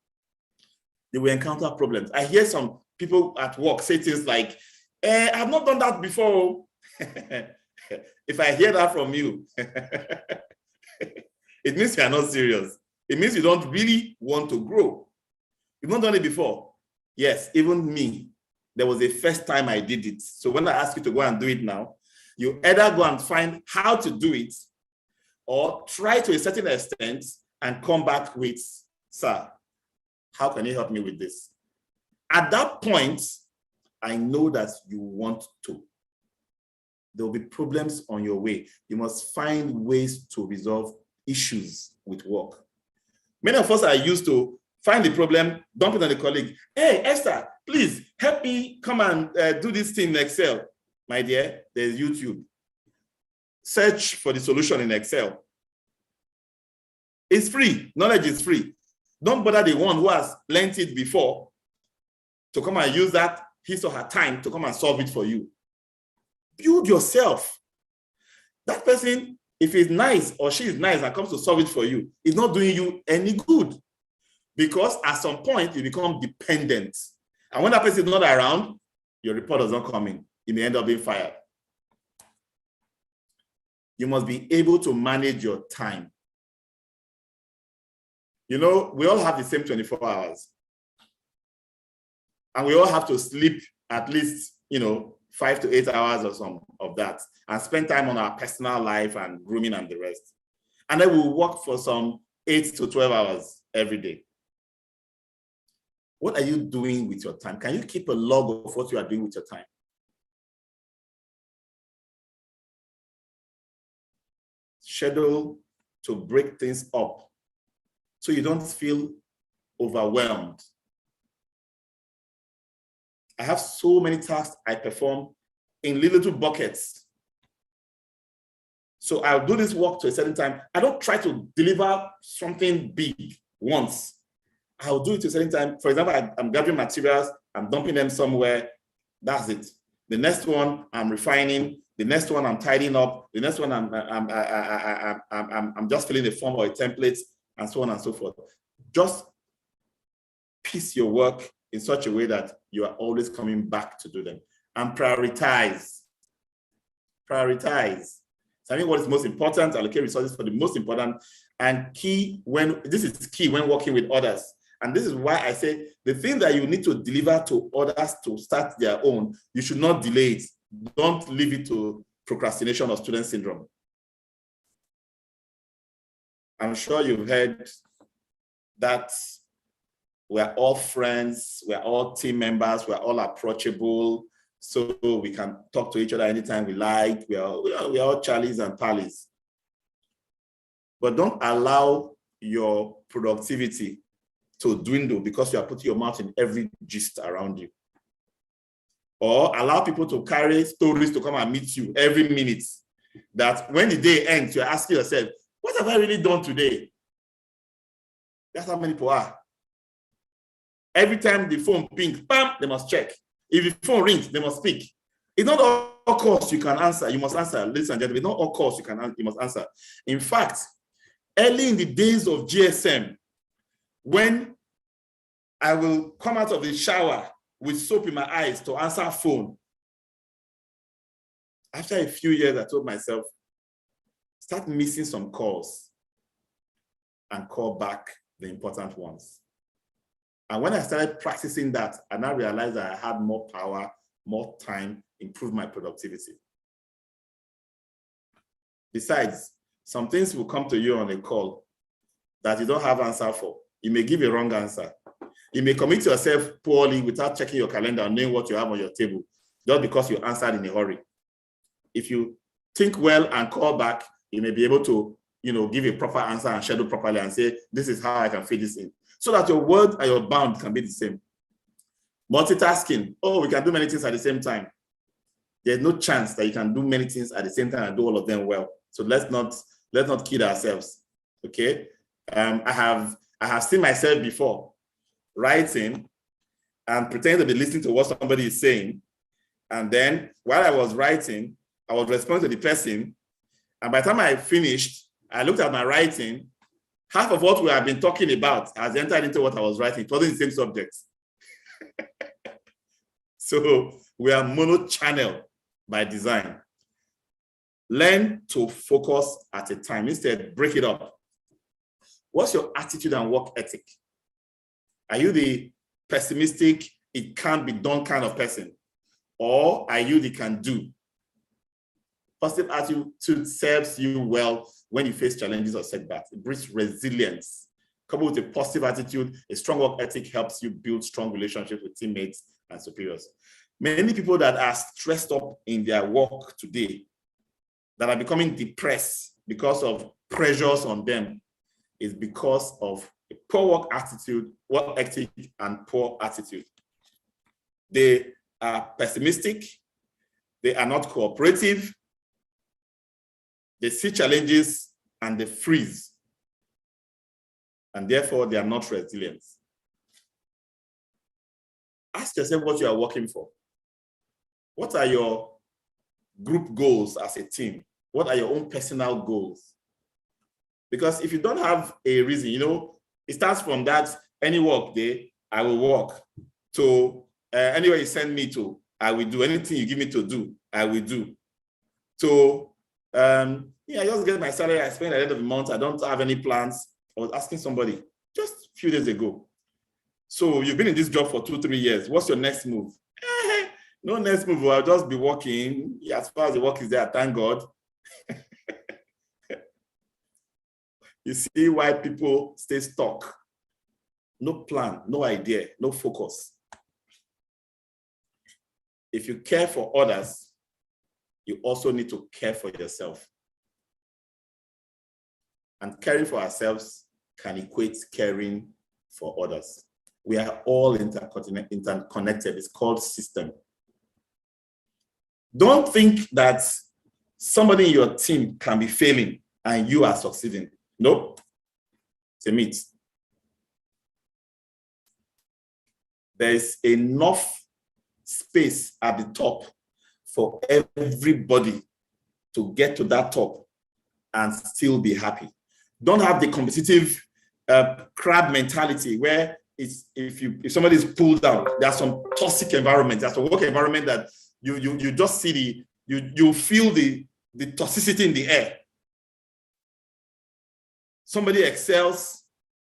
They will encounter problems. I hear some people at work say things like, I've not done that before. If I hear that from you, it means you are not serious. It means you don't really want to grow. You've not done it before. Yes, even me. There was a first time I did it. So when I ask you to go and do it now, you either go and find how to do it or try to a certain extent and come back with, sir, how can you help me with this? At that point, I know that you want to. There will be problems on your way. You must find ways to resolve issues with work. Many of us are used to find the problem, dump it on the colleague. Hey, Esther, please help me come and do this thing in Excel. My dear, there's YouTube. Search for the solution in Excel. It's free. Knowledge is free. Don't bother the one who has learned it before to come and use that his or her time to come and solve it for you. Build yourself. That person, if he's nice or she is nice and comes to solve it for you, is not doing you any good. Because at some point, you become dependent. And when that person is not around, your report does not come in. You may end up being fired. You must be able to manage your time. You know, we all have the same 24 hours. And we all have to sleep at least, 5 to 8 hours or some of that, and spend time on our personal life and grooming and the rest. And then we'll work for some 8 to 12 hours every day. What are you doing with your time? Can you keep a log of what you are doing with your time? Schedule to break things up so you don't feel overwhelmed. I have so many tasks I perform in little buckets. So I'll do this work to a certain time. I don't try to deliver something big once. I'll do it to a certain time. For example, I'm gathering materials, I'm dumping them somewhere. That's it. The next one I'm refining. The next one I'm tidying up. The next one I'm just filling a form or a template, and so on and so forth. Just piece your work in such a way that you are always coming back to do them. And prioritize. Prioritize. So I mean, what is most important, allocate resources for the most important, and this is key when working with others. And this is why I say the thing that you need to deliver to others to start their own, you should not delay it. Don't leave it to procrastination or student syndrome. I'm sure you've heard that we're all friends, we're all team members, we're all approachable, so we can talk to each other anytime we like. We are all Charlies and Pallies. But don't allow your productivity to dwindle because you are putting your mouth in every gist around you. Or allow people to carry stories to come and meet you every minute, that when the day ends, you're asking yourself, what have I really done today? That's how many people are. Every time the phone pings, bam, they must check. If the phone rings, they must speak. It's not all calls you can answer. You must answer, ladies and gentlemen. It's not all calls you must answer. In fact, early in the days of GSM, when I will come out of the shower with soap in my eyes to answer a phone, after a few years, I told myself, start missing some calls and call back the important ones. And when I started practicing that, I now realized that I had more power, more time, improved my productivity. Besides, some things will come to you on a call that you don't have answer for. You may give a wrong answer. You may commit yourself poorly without checking your calendar and knowing what you have on your table, just because you answered in a hurry. If you think well and call back, you may be able to, give a proper answer and schedule properly and say, this is how I can fit this in, so that your word and your bound can be the same. Multitasking. Oh, we can do many things at the same time. There's no chance that you can do many things at the same time and do all of them well. So let's not kid ourselves. Okay. I have I have seen myself before writing and pretending to be listening to what somebody is saying. And then while I was writing, I was responding to the person. And by the time I finished, I looked at my writing. Half of what we have been talking about has entered into what I was writing. It wasn't the same subject. So we are mono-channel by design. Learn to focus at a time. Instead, break it up. What's your attitude and work ethic? Are you the pessimistic, it can't be done kind of person? Or are you the can do? Positive attitude serves you well when you face challenges or setbacks. It brings resilience. Coupled with a positive attitude, a strong work ethic helps you build strong relationships with teammates and superiors. Many people that are stressed up in their work today, that are becoming depressed because of pressures on them, is because of a poor work attitude, work ethic, and poor attitude. They are pessimistic. They are not cooperative. They see challenges and they freeze. And therefore, they are not resilient. Ask yourself what you are working for. What are your group goals as a team? What are your own personal goals? Because if you don't have a reason, it starts from that any work day, I will work. To anywhere you send me to, I will do. Anything you give me to do, I will do. So, I just get my salary, I spend at the end of the month, I don't have any plans. I was asking somebody just a few days ago. So you've been in this job for 2-3 years. What's your next move? No next move. I'll just be working. As far as the work is there, thank God. You see why people stay stuck. No plan, no idea, no focus. If you care for others, you also need to care for yourself. And caring for ourselves can equate caring for others. We are all interconnected. It's called system. Don't think that somebody in your team can be failing and you are succeeding. Nope. It's a myth. There's enough space at the top for everybody to get to that top and still be happy. Don't have the competitive crab mentality where if somebody is pulled down, there's some toxic environment, there's a work environment that you just see you feel the toxicity in the air. Somebody excels,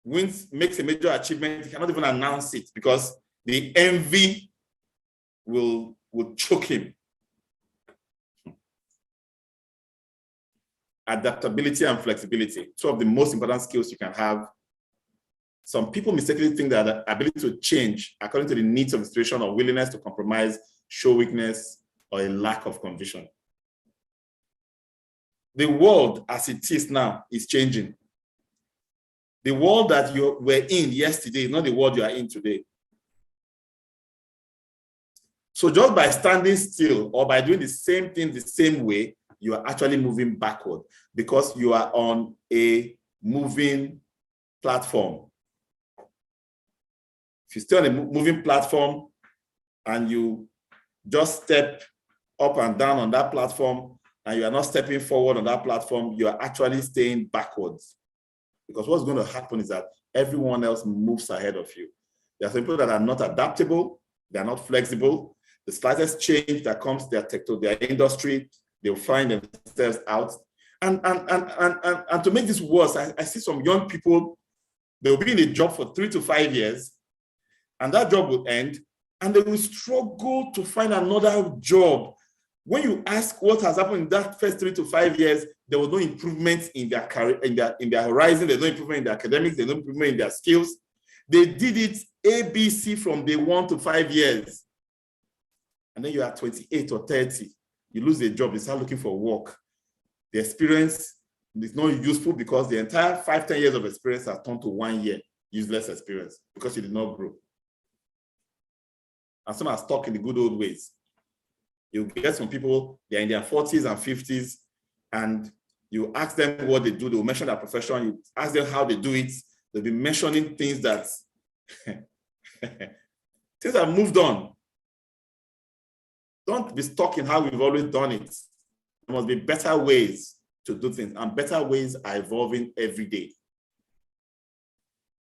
wins, makes a major achievement, he cannot even announce it because the envy will choke him. Adaptability and flexibility, two of the most important skills you can have. Some people mistakenly think that the ability to change according to the needs of the situation or willingness to compromise show weakness or a lack of conviction. The world as it is now is changing. The world that you were in yesterday is not the world you are in today. So just by standing still or by doing the same thing the same way, you are actually moving backward because you are on a moving platform. If you stay on a moving platform and you just step up and down on that platform and you are not stepping forward on that platform, you are actually staying backwards. Because what's going to happen is that everyone else moves ahead of you. There are some people that are not adaptable, they are not flexible. The slightest change that comes to their industry, they'll find themselves out. And to make this worse, I see some young people, they'll be in a job for 3 to 5 years, and that job will end, and they will struggle to find another job. When you ask what has happened in that first 3 to 5 years, there was no improvement in their career, in their horizon. There's no improvement in their academics. There's no improvement in their skills. They did it ABC from day 1 to 5 years. And then you are 28 or 30. You lose a job. You start looking for work. The experience is not useful because the entire 5-10 years of experience has turned to 1 year useless experience because you did not grow. And some are stuck in the good old ways. You get some people, they're in their 40s and 50s, and you ask them what they do, they will mention their profession, you ask them how they do it, They'll be mentioning things that things have moved on. Don't be stuck in how we've always done it. There must be better ways to do things, and better ways are evolving every day.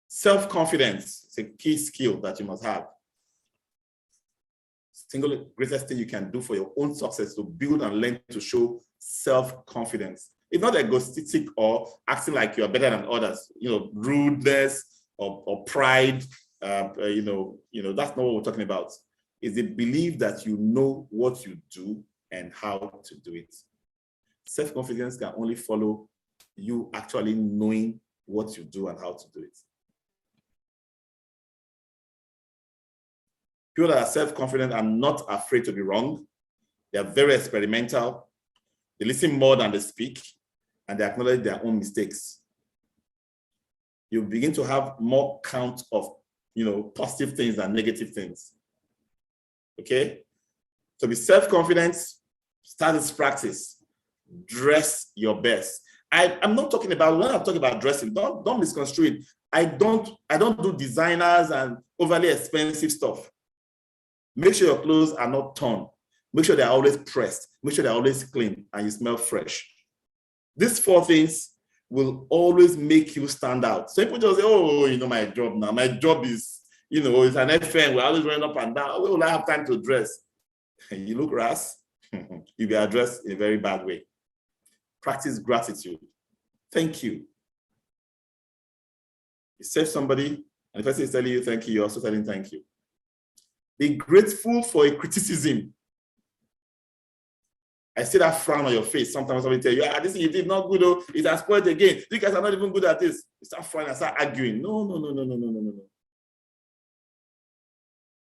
Self-confidence is a key skill that you must have. Single greatest thing you can do for your own success, to build and learn to show self-confidence. It's not egotistic or acting like you're better than others, rudeness or pride. That's not what we're talking about. It's the belief that you know what you do and how to do it. Self-confidence can only follow you actually knowing what you do and how to do it. People that are self-confident are not afraid to be wrong. They are very experimental. They listen more than they speak, and they acknowledge their own mistakes. You begin to have more count of, positive things than negative things. Okay? So be self-confident, start this practice. Dress your best. I'm not talking about, when I'm talking about dressing, don't misconstrue it. I don't do designers and overly expensive stuff. Make sure your clothes are not torn. Make sure they're always pressed. Make sure they're always clean and you smell fresh. These 4 things will always make you stand out. So people just say, oh, my job now. My job is, it's an FM. We're always running up and down. Where will I have time to dress? You look ras, you'll be addressed in a very bad way. Practice gratitude. Thank you. You save somebody, and the person is telling you thank you, you're also telling thank you. Be grateful for a criticism. I see that frown on your face. Sometimes somebody tell you, this thing you did not good, oh, it has spoiled again. You guys are not even good at this. You start frowning and start arguing. No.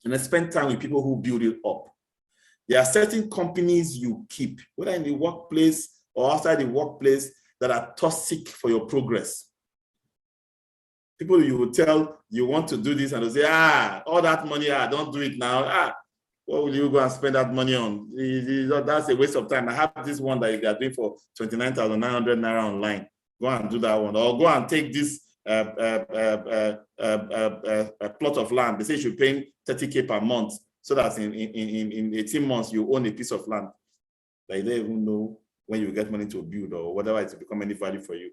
And then spend time with people who build it up. There are certain companies you keep, whether in the workplace or outside the workplace, that are toxic for your progress. People you will tell you want to do this and they'll say, all that money, don't do it now. What will you go and spend that money on? That's a waste of time. I have this one that you are doing for 29,900 naira online. Go and do that one. Or go and take this plot of land. They say you should pay 30K per month, so that in 18 months you own a piece of land that you don't even know when you get money to build or whatever it will become any value for you.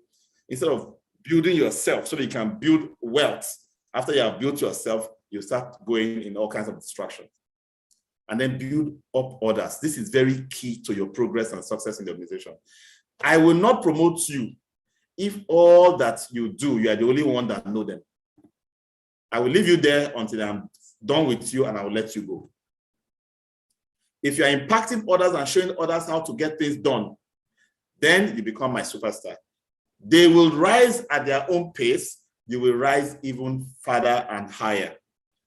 Instead of building yourself so that you can build wealth, after you have built yourself, you start going in all kinds of distractions. And then build up others. This is very key to your progress and success in the organization. I will not promote you if all that you do, you are the only one that know them. I will leave you there until I'm done with you and I will let you go. If you are impacting others and showing others how to get things done, then you become my superstar. They will rise at their own pace. You will rise even further and higher.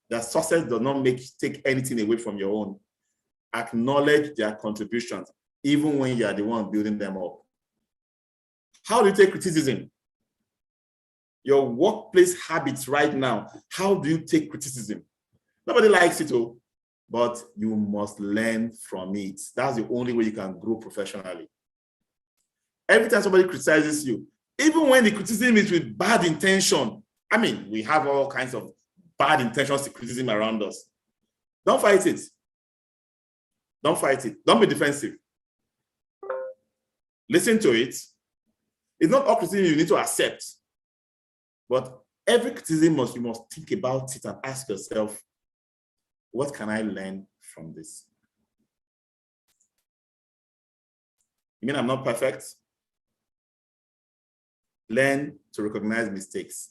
That success does not take anything away from your own. Acknowledge their contributions, even when you are the one building them up. How do you take criticism? Your workplace habits right now, how do you take criticism? Nobody likes it, but you must learn from it. That's the only way you can grow professionally. Every time somebody criticizes you, even when the criticism is with bad intention, we have all kinds of bad intentions to criticism around us. Don't fight it. Don't fight it. Don't be defensive. Listen to it. It's not all criticism you need to accept, but every criticism you must think about it and ask yourself, what can I learn from this? You mean I'm not perfect? Learn to recognize mistakes.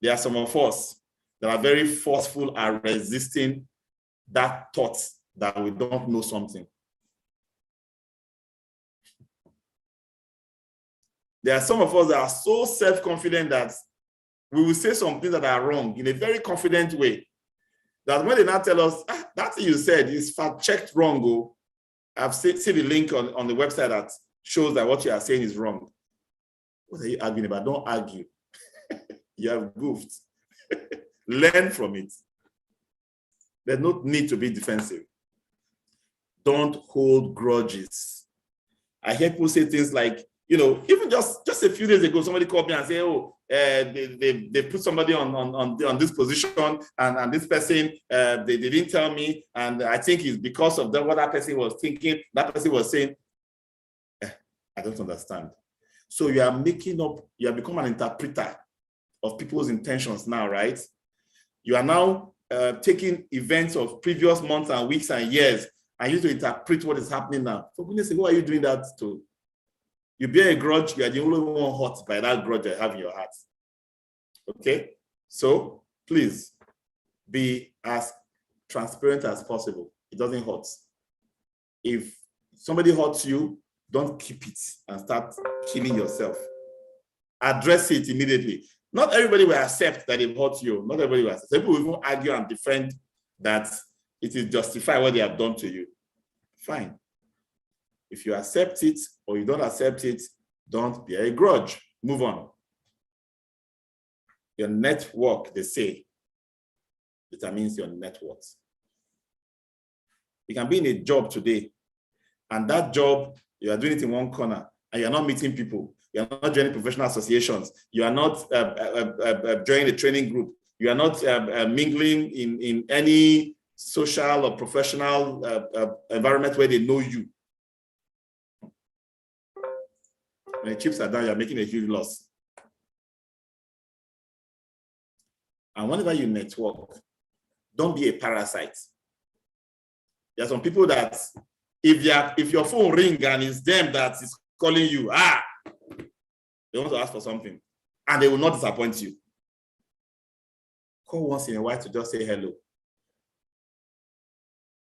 There are some of us that are very forceful and resisting that thought that we don't know something. There are some of us that are so self-confident that we will say some things that are wrong in a very confident way, that when they now tell us, that thing you said is fact-checked wrong, I've seen the link on the website that shows that what you are saying is wrong. What are you arguing about? Don't argue. You have goofed. Learn from it. There's no need to be defensive. Don't hold grudges. I hear people say things like, even just a few days ago, somebody called me and said, they put somebody on this position, and this person, they didn't tell me, and I think it's because of what that person was thinking, that person was saying. I don't understand. So you are you have become an interpreter of people's intentions now, right? You are now taking events of previous months and weeks and years, and you to interpret what is happening now. For goodness sake, who are you doing that to? You bear a grudge, you are the only one hurt by that grudge you have in your heart. Okay? So please be as transparent as possible. It doesn't hurt. If somebody hurts you, don't keep it and start killing yourself. Address it immediately. Not everybody will accept that they've hurt you. Not everybody will accept. Some people will even argue and defend that it is justified what they have done to you. Fine. If you accept it or you don't accept it, don't bear a grudge. Move on. Your network, they say, determines your net worth. You can be in a job today, and that job, you are doing it in one corner, and you're not meeting people. You are not joining professional associations. You are not joining a training group. You are not mingling in any social or professional environment where they know you. When the chips are down, you're making a huge loss. And whenever you network, don't be a parasite. There are some people that if your phone rings and it's them that is calling you, they want to ask for something, and they will not disappoint you. Call once in a while to just say hello.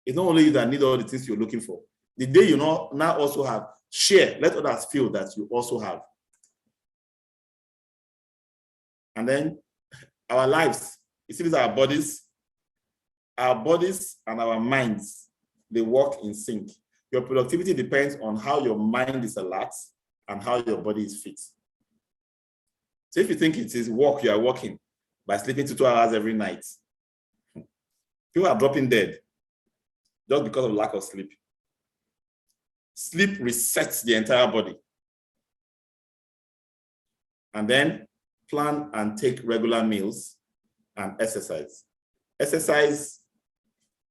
It's not only you that need all the things you're looking for. The day you now also have, share, let others feel that you also have. And then our lives, you see, these are our bodies and our minds, they work in sync. Your productivity depends on how your mind is alert and how your body is fit. So if you think it is work, you are working by sleeping 2 hours every night. People are dropping dead just because of lack of sleep. Sleep resets the entire body. And then plan and take regular meals and exercise. Exercise.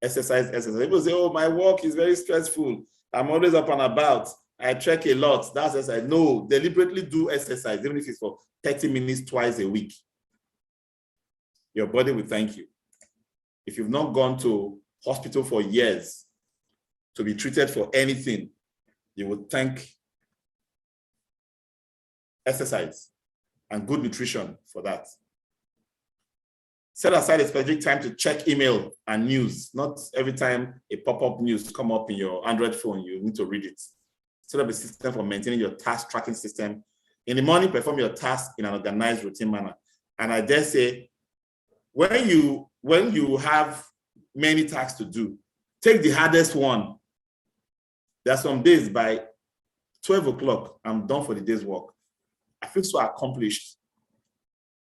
People say, oh, my work is very stressful. I'm always up and about. I trek a lot. That's exercise. No, deliberately do exercise, even if it's for 30 minutes twice a week. Your body will thank you. If you've not gone to hospital for years to be treated for anything, you will thank exercise and good nutrition for that. Set aside a specific time to check email and news. Not every time a pop-up news come up in your Android phone, you need to read it. Set up a system for maintaining your task tracking system. In the morning, perform your task in an organized, routine manner. And I dare say, when you have many tasks to do, take the hardest one. There are some days by 12 o'clock, I'm done for the day's work. I feel so accomplished.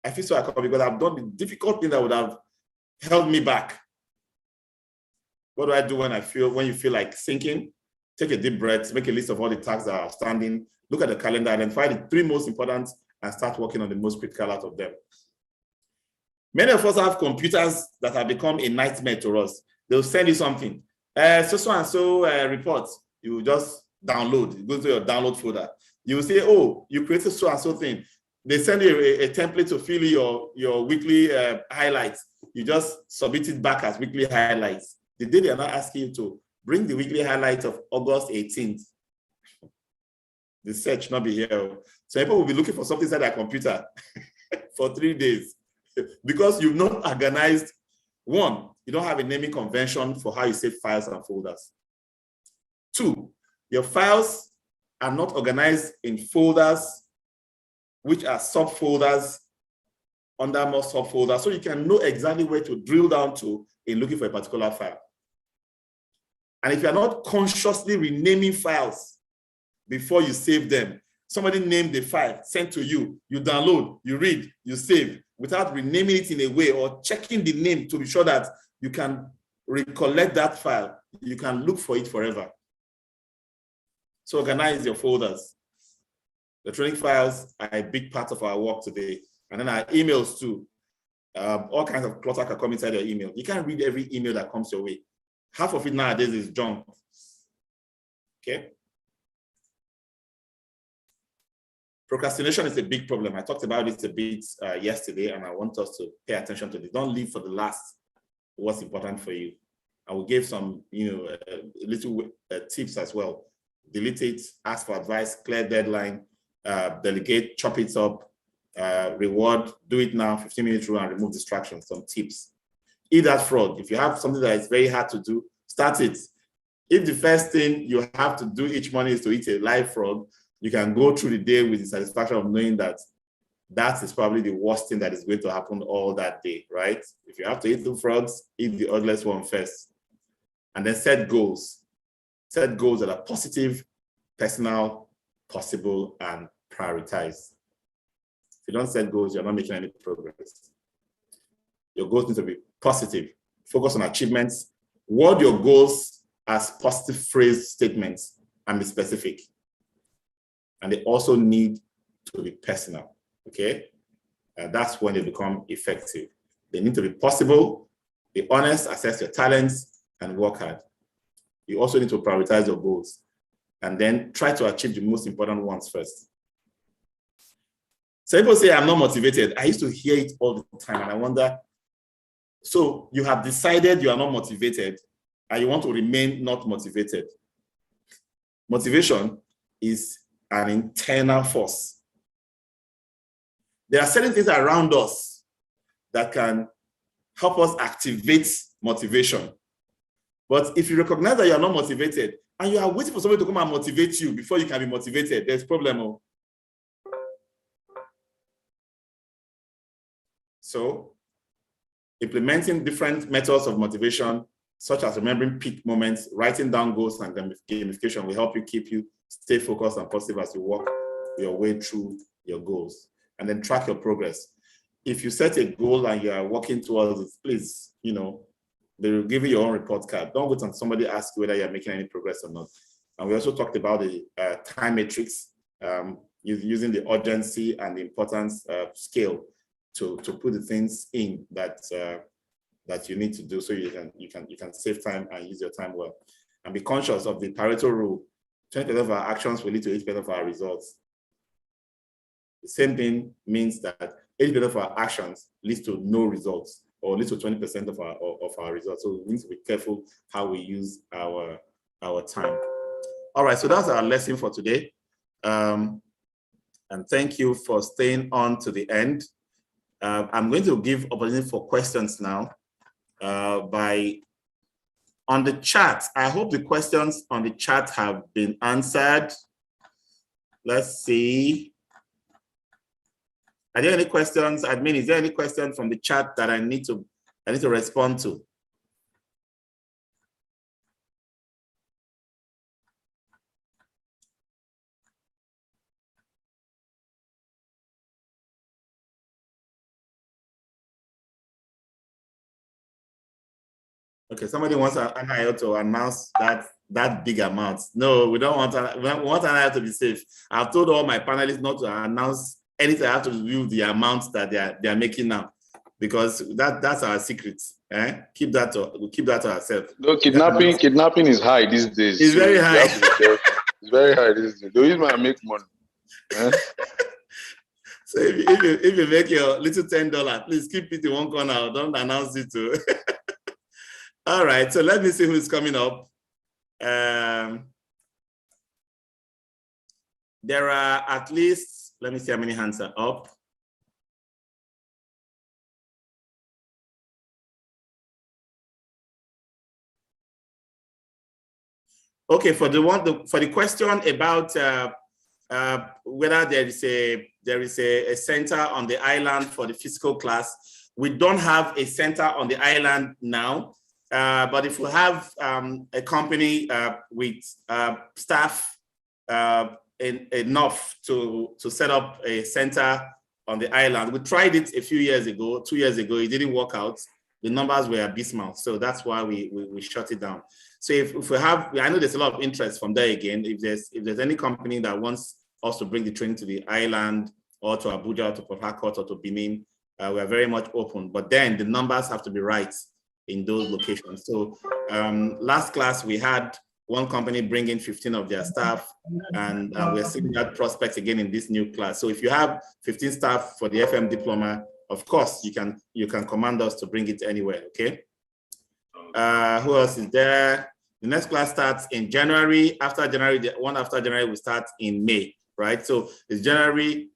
I feel so accomplished because I've done the difficult thing that would have held me back. What do I do when you feel like sinking? Take a deep breath, make a list of all the tasks that are outstanding, look at the calendar, identify the 3 most important, and start working on the most critical out of them. Many of us have computers that have become a nightmare to us. They'll send you something. So reports. You just download. You go to your download folder. You will say, oh, you created so-and-so thing. They send you a template to fill your weekly highlights. You just submit it back as weekly highlights. The day they are not asking you to bring the weekly highlights of August 18th. The search not be here. So people will be looking for something inside their computer for 3 days because you've not organized. One, you don't have a naming convention for how you save files and folders. 2, your files are not organized in folders, which are subfolders under more subfolders, so you can know exactly where to drill down to in looking for a particular file. And if you're not consciously renaming files before you save them, somebody named the file, sent to you, you download, you read, you save, without renaming it in a way or checking the name to be sure that you can recollect that file, you can look for it forever. So organize your folders. Electronic files are a big part of our work today. And then our emails too. All kinds of clutter can come inside your email. You can't read every email that comes your way. Half of it nowadays is junk. Okay. Procrastination is a big problem. I talked about it a bit yesterday, and I want us to pay attention to this. Don't leave for the last what's important for you. I will give some, little tips as well. Delete it, ask for advice, clear deadline, delegate, chop it up, reward, do it now, 15 minutes rule, and remove distractions, some tips. Eat that frog. If you have something that is very hard to do, start it. If the first thing you have to do each morning is to eat a live frog, you can go through the day with the satisfaction of knowing that that is probably the worst thing that is going to happen all that day, right? If you have to eat the frogs, eat the ugliest one first. And then set goals. Set goals that are positive, personal, possible, and prioritize. If you don't set goals, you're not making any progress. Your goals need to be positive. Focus on achievements. Word your goals as positive phrase statements and be specific. And they also need to be personal, okay? That's when they become effective. They need to be possible, be honest, assess your talents, and work hard. You also need to prioritize your goals and then try to achieve the most important ones first. So people say, I'm not motivated. I used to hear it all the time, and I wonder, so you have decided you are not motivated and you want to remain not motivated. Motivation is an internal force. There are certain things around us that can help us activate motivation. But if you recognize that you are not motivated and you are waiting for somebody to come and motivate you before you can be motivated, there's a problem. So, implementing different methods of motivation, such as remembering peak moments, writing down goals, and gamification will help you stay focused and positive as you walk your way through your goals. And then track your progress. If you set a goal and you are working towards it, please, they will give you your own report card. Don't wait until somebody asks you whether you're making any progress or not. And we also talked about the time matrix, using the urgency and the importance scale to put the things in that you need to do, so you can save time and use your time well. And be conscious of the Pareto rule. 20% of our actions will lead to 80% of our results. The same thing means that 80% of our actions leads to no results, or leads to 20% of our results. So we need to be careful how we use our time. All right, so that's our lesson for today. And thank you for staying on to the end. I'm going to give opportunity for questions now on the chat. I hope the questions on the chat have been answered. Let's see. Are there any questions? Admin, is there any question from the chat that I need to respond to? Okay, somebody wants NIL to announce that big amount. No, we don't want we want NIL to be safe. I've told all my panelists not to announce anything. I have to review the amount that they are making now, because that's our secret. Keep that to ourselves. No, kidnapping is high these days. It's very high. It's very high these days. The reason why I make money. So if you make your little $10, please keep it in one corner. Don't announce it to. All right, so let me see who's coming up. There are at least, let me see how many hands are up. Okay, for the question about whether there is a center on the island for the physical class, we don't have a center on the island now. But if we have a company with staff enough to set up a center on the island, we tried it a few years ago, 2 years ago, it didn't work out. The numbers were abysmal, so that's why we shut it down. So if we have, I know there's a lot of interest from there again. If there's any company that wants us to bring the training to the island, or to Abuja, or to Port Harcourt, or to Benin. We are very much open, but then the numbers have to be right in those locations. So last class, we had one company bring in 15 of their staff, and we're seeing that prospect again in this new class. So if you have 15 staff for the FM diploma, of course, you can command us to bring it anywhere, okay? Who else is there? The next class starts in January. After January, the one after January will start in May, right? So it's January,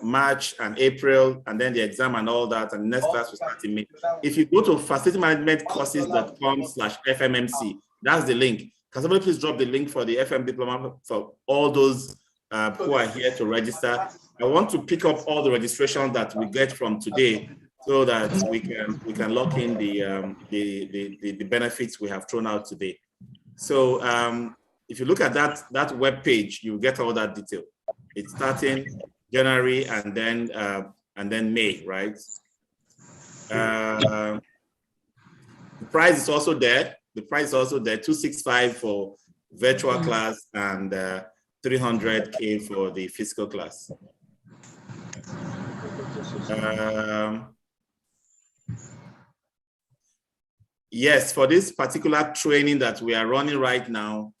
March, and April, and then the exam and all that, and the next class will start in May. If you go to facilitymanagementcourses.com/FMMC, that's the link. Can somebody please drop the link for the FM diploma for all those who are here to register? I want to pick up all the registration that we get from today, so that we can lock in the benefits we have thrown out today. So if you look at that web page, you get all that detail. It's starting January and then May, right? The price is also there. The price is also there, 265 for virtual class and 300K for the physical class. Yes, for this particular training that we are running right now,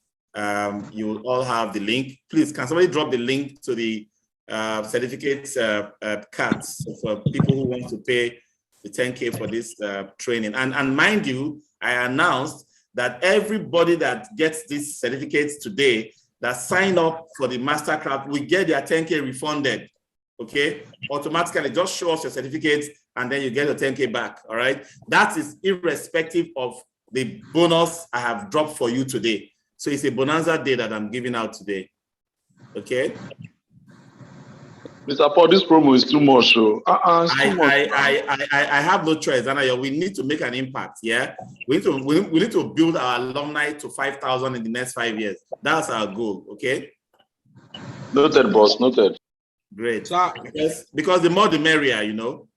you will all have the link. Please, can somebody drop the link to the certificates cards for people who want to pay the 10K for this training? And mind you, I announced that everybody that gets these certificates today that sign up for the Mastercraft will get their 10K refunded, okay? Automatically, just show us your certificates and then you get your 10K back, all right? That is irrespective of the bonus I have dropped for you today. So it's a bonanza day that I'm giving out today, okay? Mr. Paul, this promo is too much. So I have no choice, Anaya. We need to make an impact. Yeah, we need to build our alumni to 5,000 in the next 5 years. That's our goal. Okay. Noted, boss. Noted. Great. Because the more the merrier, you know.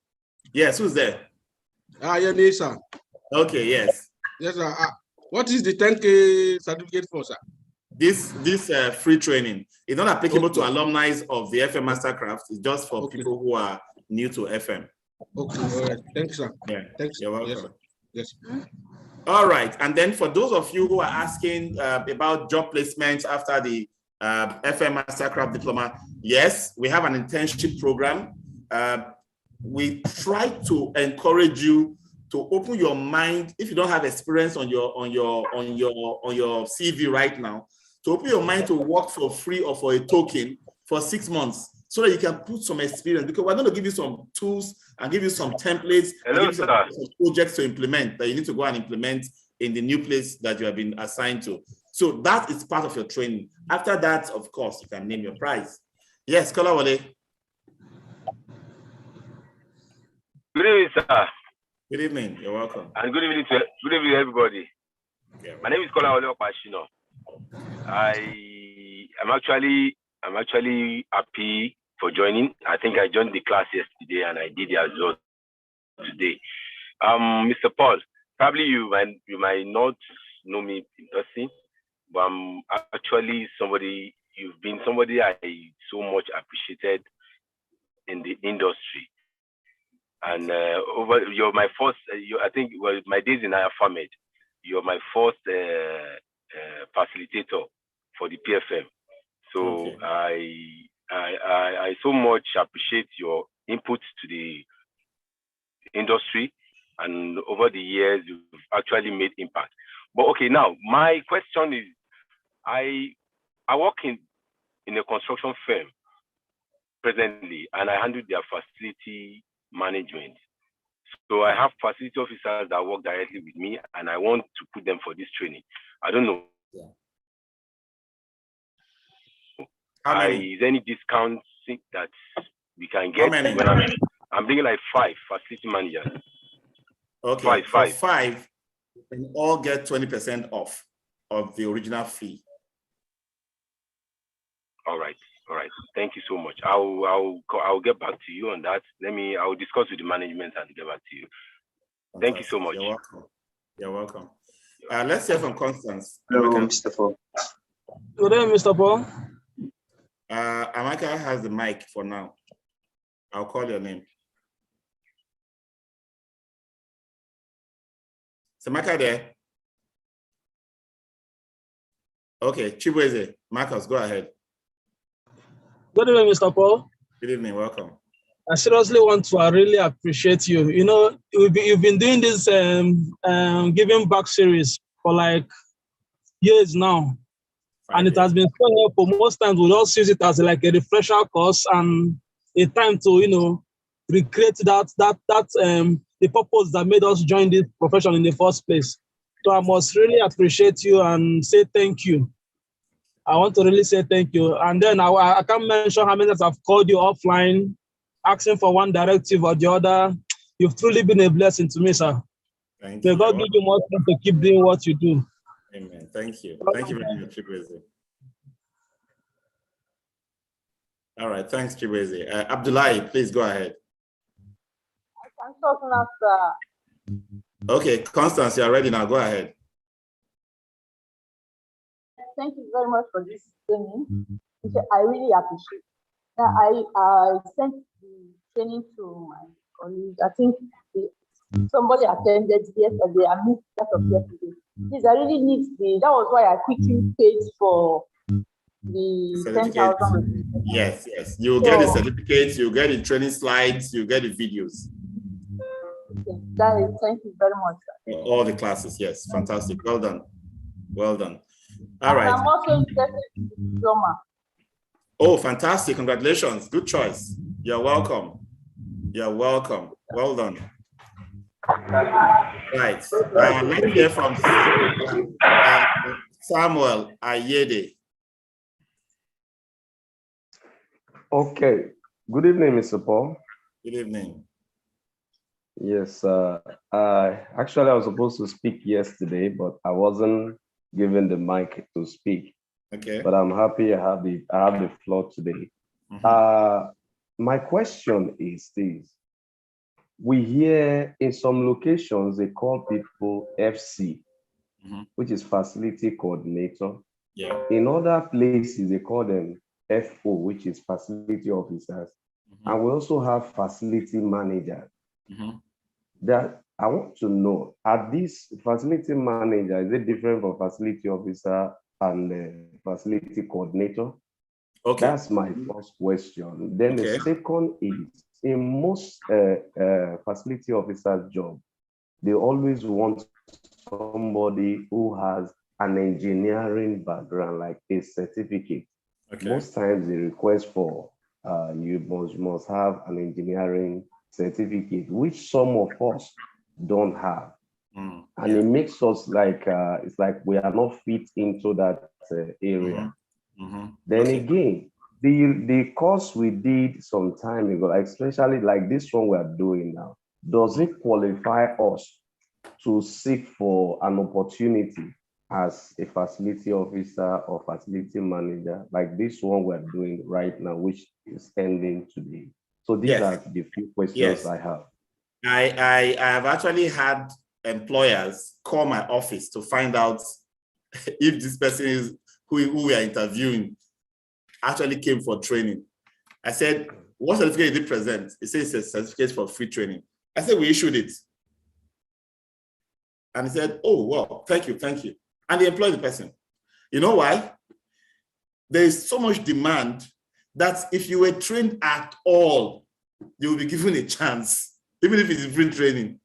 Yes. Who's there? Yeah, sir. Okay. Yes. Yes, sir. What is the 10K certificate for, sir? This free training is not applicable to alumni of the FM Mastercraft. It's just for people who are new to FM. Okay, all right. Thanks, sir. Yeah, thanks. You're welcome. Yes. All right, and then for those of you who are asking about job placements after the FM Mastercraft diploma, yes, we have an internship program. We try to encourage you to open your mind if you don't have experience on your CV right now. To open your mind to work for free or for a token for 6 months so that you can put some experience, because we're going to give you some tools and give you some templates, and give you some projects to implement that you need to go and implement in the new place that you have been assigned to. So that is part of your training. After that, of course, you can name your prize. Yes, Kolawole. Good evening, sir. Good evening. You're welcome. And good evening, everybody. Okay. My name is Kolawole Opashino. I'm actually happy for joining. I think I joined the class yesterday and I did it as well today. Mr. Paul, probably you might not know me in person, but I'm actually somebody, you've been somebody I so much appreciated in the industry. And you're my first, I think, well, my days in IAFAMED, you're my first facilitator for the PFM. So okay. I so much appreciate your input to the industry, and over the years you've actually made impact. But okay, now my question is, I work in a construction firm presently, and I handle their facility management. So I have facility officers that work directly with me, and I want to put them for this training. I don't know. Yeah. Is there any discounts that we can get? When I'm thinking like 5 facility managers. Okay, five, you can all get 20% off of the original fee. All right. Thank you so much. I'll get back to you on that. I'll discuss with the management and get back to you. Fantastic. Thank you so much. You're welcome. You're welcome. Let's hear from Constance. Hello, Mr. Paul. Good day, Mr. Paul. Amaka has the mic for now. I'll call your name. Samaka there? Okay, Chibueze, Marcus, go ahead. Good evening, Mr. Paul. Good evening, welcome. I seriously want to really appreciate you. You know, you've been doing this giving back series for like years now. And it has been so helpful. Most times we just use it as like a refresher course and a time to, you know, recreate the purpose that made us join this profession in the first place. So I must really appreciate you and say thank you. I want to really say thank you. And then I can't mention how many times I've called you offline, asking for one directive or the other. You've truly been a blessing to me, sir. Thank you. May God give you more strength to keep doing what you do. Amen. Thank you. Thank you very much, Chibueze. All right, thanks, Chibueze. Abdullahi, please go ahead. I'm talking after. Okay, Constance, you're ready now. Go ahead. Thank you very much for this training, which I really appreciate. Now, I sent the training to my colleagues. I think somebody attended yesterday. I missed that of yesterday. Please, I really need that was why I quickly paid for the 10,000. Yes. You'll get the certificates, you'll get the training slides, you'll get the videos. Okay, that is, thank you very much, sir. All the classes, yes. Fantastic. Well done. Well done. All right. I'm also interested in the diploma. Oh, fantastic. Congratulations. Good choice. You're welcome. You're welcome. Well done. Right. Let's hear from Samuel Ayede. Okay. Good evening, Mr. Paul. Good evening. Yes, I was supposed to speak yesterday, but I wasn't given the mic to speak. Okay. But I'm happy I have the floor today. My question is this. We hear in some locations they call people FC, which is facility coordinator. Yeah. In other places they call them FO, which is facility officers. And we also have facility managers. That I want to know, are these facility manager, is it different from facility officer and facility coordinator? Okay. That's my first question. Then the second is, in most facility officers' job, they always want somebody who has an engineering background, like a certificate. Okay. Most times they request for, you must have an engineering certificate, which some of us don't have. And it makes us like, it's like we are not fit into that area. Then again, the course we did some time ago, especially like this one we are doing now, does it qualify us to seek for an opportunity as a facility officer or facility manager, like this one we're doing right now, which is ending today? So these are the few questions I have. I have actually had employers call my office to find out if this person is who we are interviewing actually came for training. I said, what certificate did it present? It says it's a certificate for free training. I said, we issued it. And he said, oh, well, thank you. And they employed the person. You know why? There is so much demand that if you were trained at all, you will be given a chance, even if it's free training.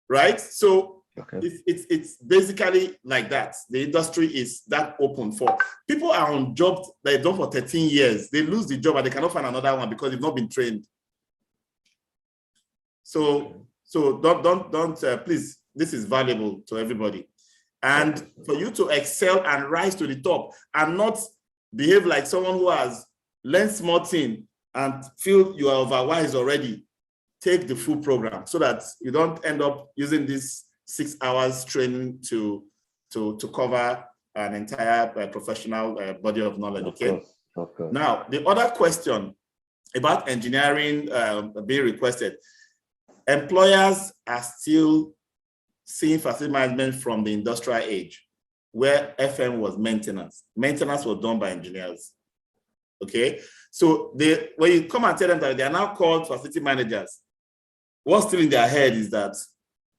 Right? So it's basically like that. The industry is that open for people are on jobs they've done for 13 years. They lose the job and they cannot find another one because they've not been trained. So don't please, this is valuable to everybody. And for you to excel and rise to the top and not behave like someone who has learned small thing and feel you are overwise already, take the full program so that you don't end up using this 6 hours training to cover an entire professional body of knowledge. Okay. Now, the other question about engineering being requested, employers are still seeing facility management from the industrial age, where FM was maintenance. Maintenance was done by engineers. Okay, so when you come and tell them that they are now called facility managers, what's still in their head is that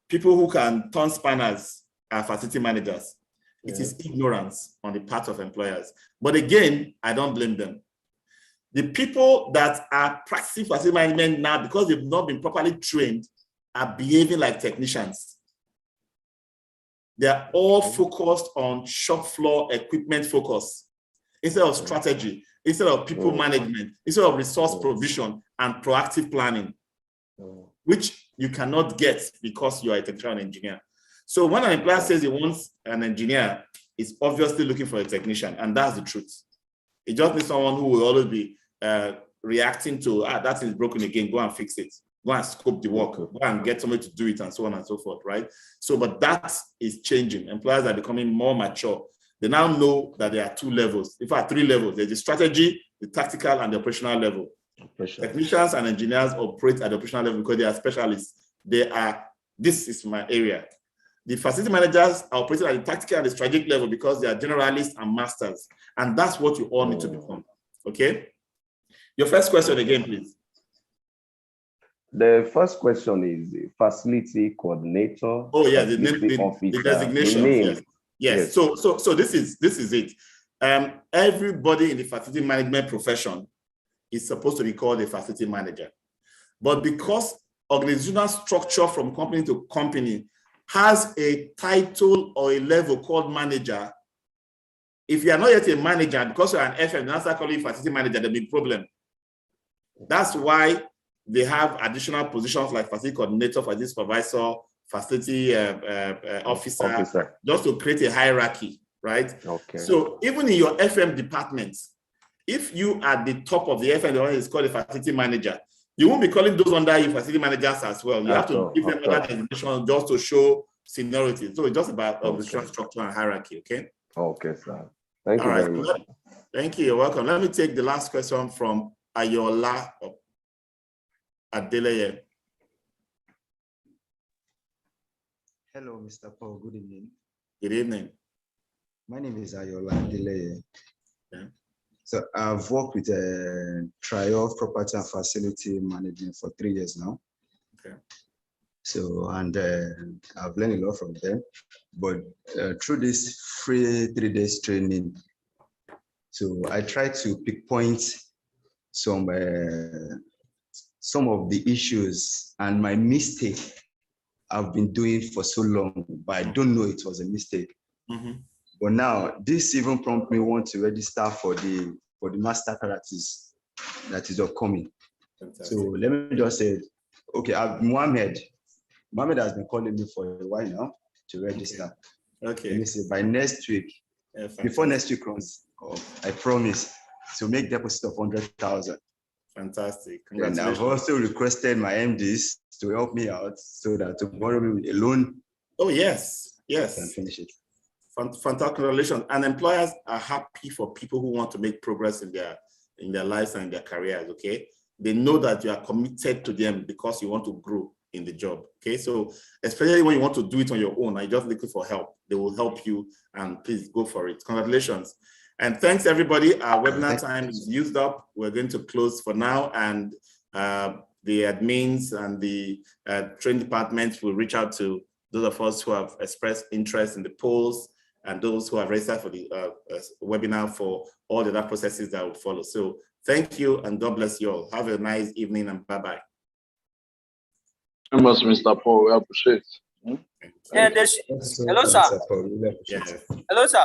people who can turn spanners are facility managers. It is ignorance on the part of employers. But again, I don't blame them. The people that are practicing facility management now, because they've not been properly trained, are behaving like technicians. They are all focused on shop floor equipment focus, instead of strategy, instead of people management, instead of resource provision and proactive planning, which you cannot get because you are a technician engineer. So when an employer says he wants an engineer, it's obviously looking for a technician, and that's the truth. It just needs someone who will always be reacting to, that is broken again, go and fix it. Go and scope the work, go and get somebody to do it, and so on and so forth, right? So, but that is changing. Employers are becoming more mature. They now know that there are two levels. In fact, three levels. There's the strategy, the tactical, and the operational level. Technicians and engineers operate at the operational level because they are specialists. This is my area. The facility managers are operating at the tactical and the strategic level because they are generalists and masters. And that's what you all need to become, okay? Your first question again, please. The first question is facility coordinator. Oh yeah, the designation. Yes. So this is it. Everybody in the facility management profession is supposed to be called a facility manager. But because organizational structure from company to company has a title or a level called manager, if you are not yet a manager, because you're an FM, that's calling you facility manager, there'll be a problem. That's why they have additional positions like facility coordinator, facility supervisor, facility officer, just to create a hierarchy, right? Okay. So even in your FM department, if you are the top of the FM, the one is called a facility manager, you won't be calling those under you facility managers as well. You have to give them other designations just to show seniority. So it's just about organizational structure and hierarchy, okay? Okay, sir. Thank you very much. Thank you, you're welcome. Let me take the last question from Ayola Adeleye. Hello, Mr. Paul. Good evening. Good evening. My name is Ayola Adeleye. Yeah. So I've worked with Triumph Property and Facility Management for 3 years now. Okay. So, and I've learned a lot from them, but through this free 3 days training, so I try to pinpoint some of the issues and my mistake I've been doing for so long, but I don't know it was a mistake. Mm-hmm. But now this even prompted me want to register for the master practice that is upcoming. Fantastic. So let me just say, okay, Mohammed has been calling me for a while now to register. Okay. Let me say by next week, before next week comes, I promise to make deposit of 100,000. Fantastic. And I've also requested my MDs to help me out so that to borrow me with a loan. Oh yes, yes. I can finish it. Fantastic relations. And employers are happy for people who want to make progress in their lives and in their careers. Okay, they know that you are committed to them because you want to grow in the job. Okay, so especially when you want to do it on your own, and you're just looking for help, they will help you, and please go for it. Congratulations. And thanks everybody. Our webinar time is used up. We're going to close for now, and the admins and the training departments will reach out to those of us who have expressed interest in the polls and those who have registered for the webinar for all the other processes that will follow. So thank you and God bless you all. Have a nice evening and bye-bye. Thank you, Mr. Paul. We appreciate it. Yeah, hello, sir. Yes. Hello, sir.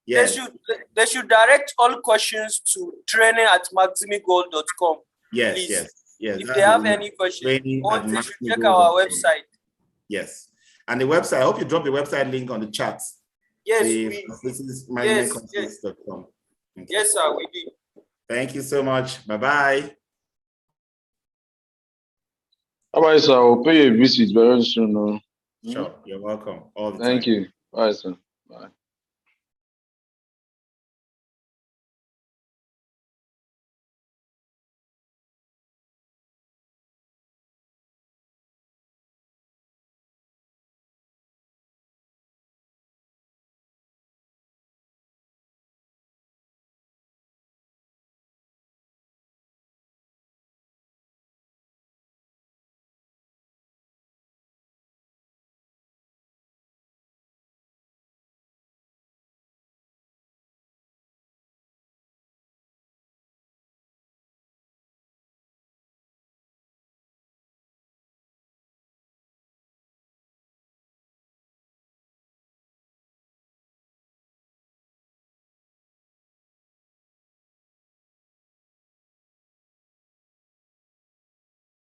Yes. They should direct all questions to training@maximigold.com. Yes, please. yes. If they have any questions, or they should check our website. Yes. And the website, I hope you drop the website link on the chat. Yes, yes, yes, sir, we did. Thank you so much. Bye-bye. Bye-bye, sir. I'll pay you a visit very soon. Sure, you're welcome. All the time. Thank you. Bye, sir. Bye.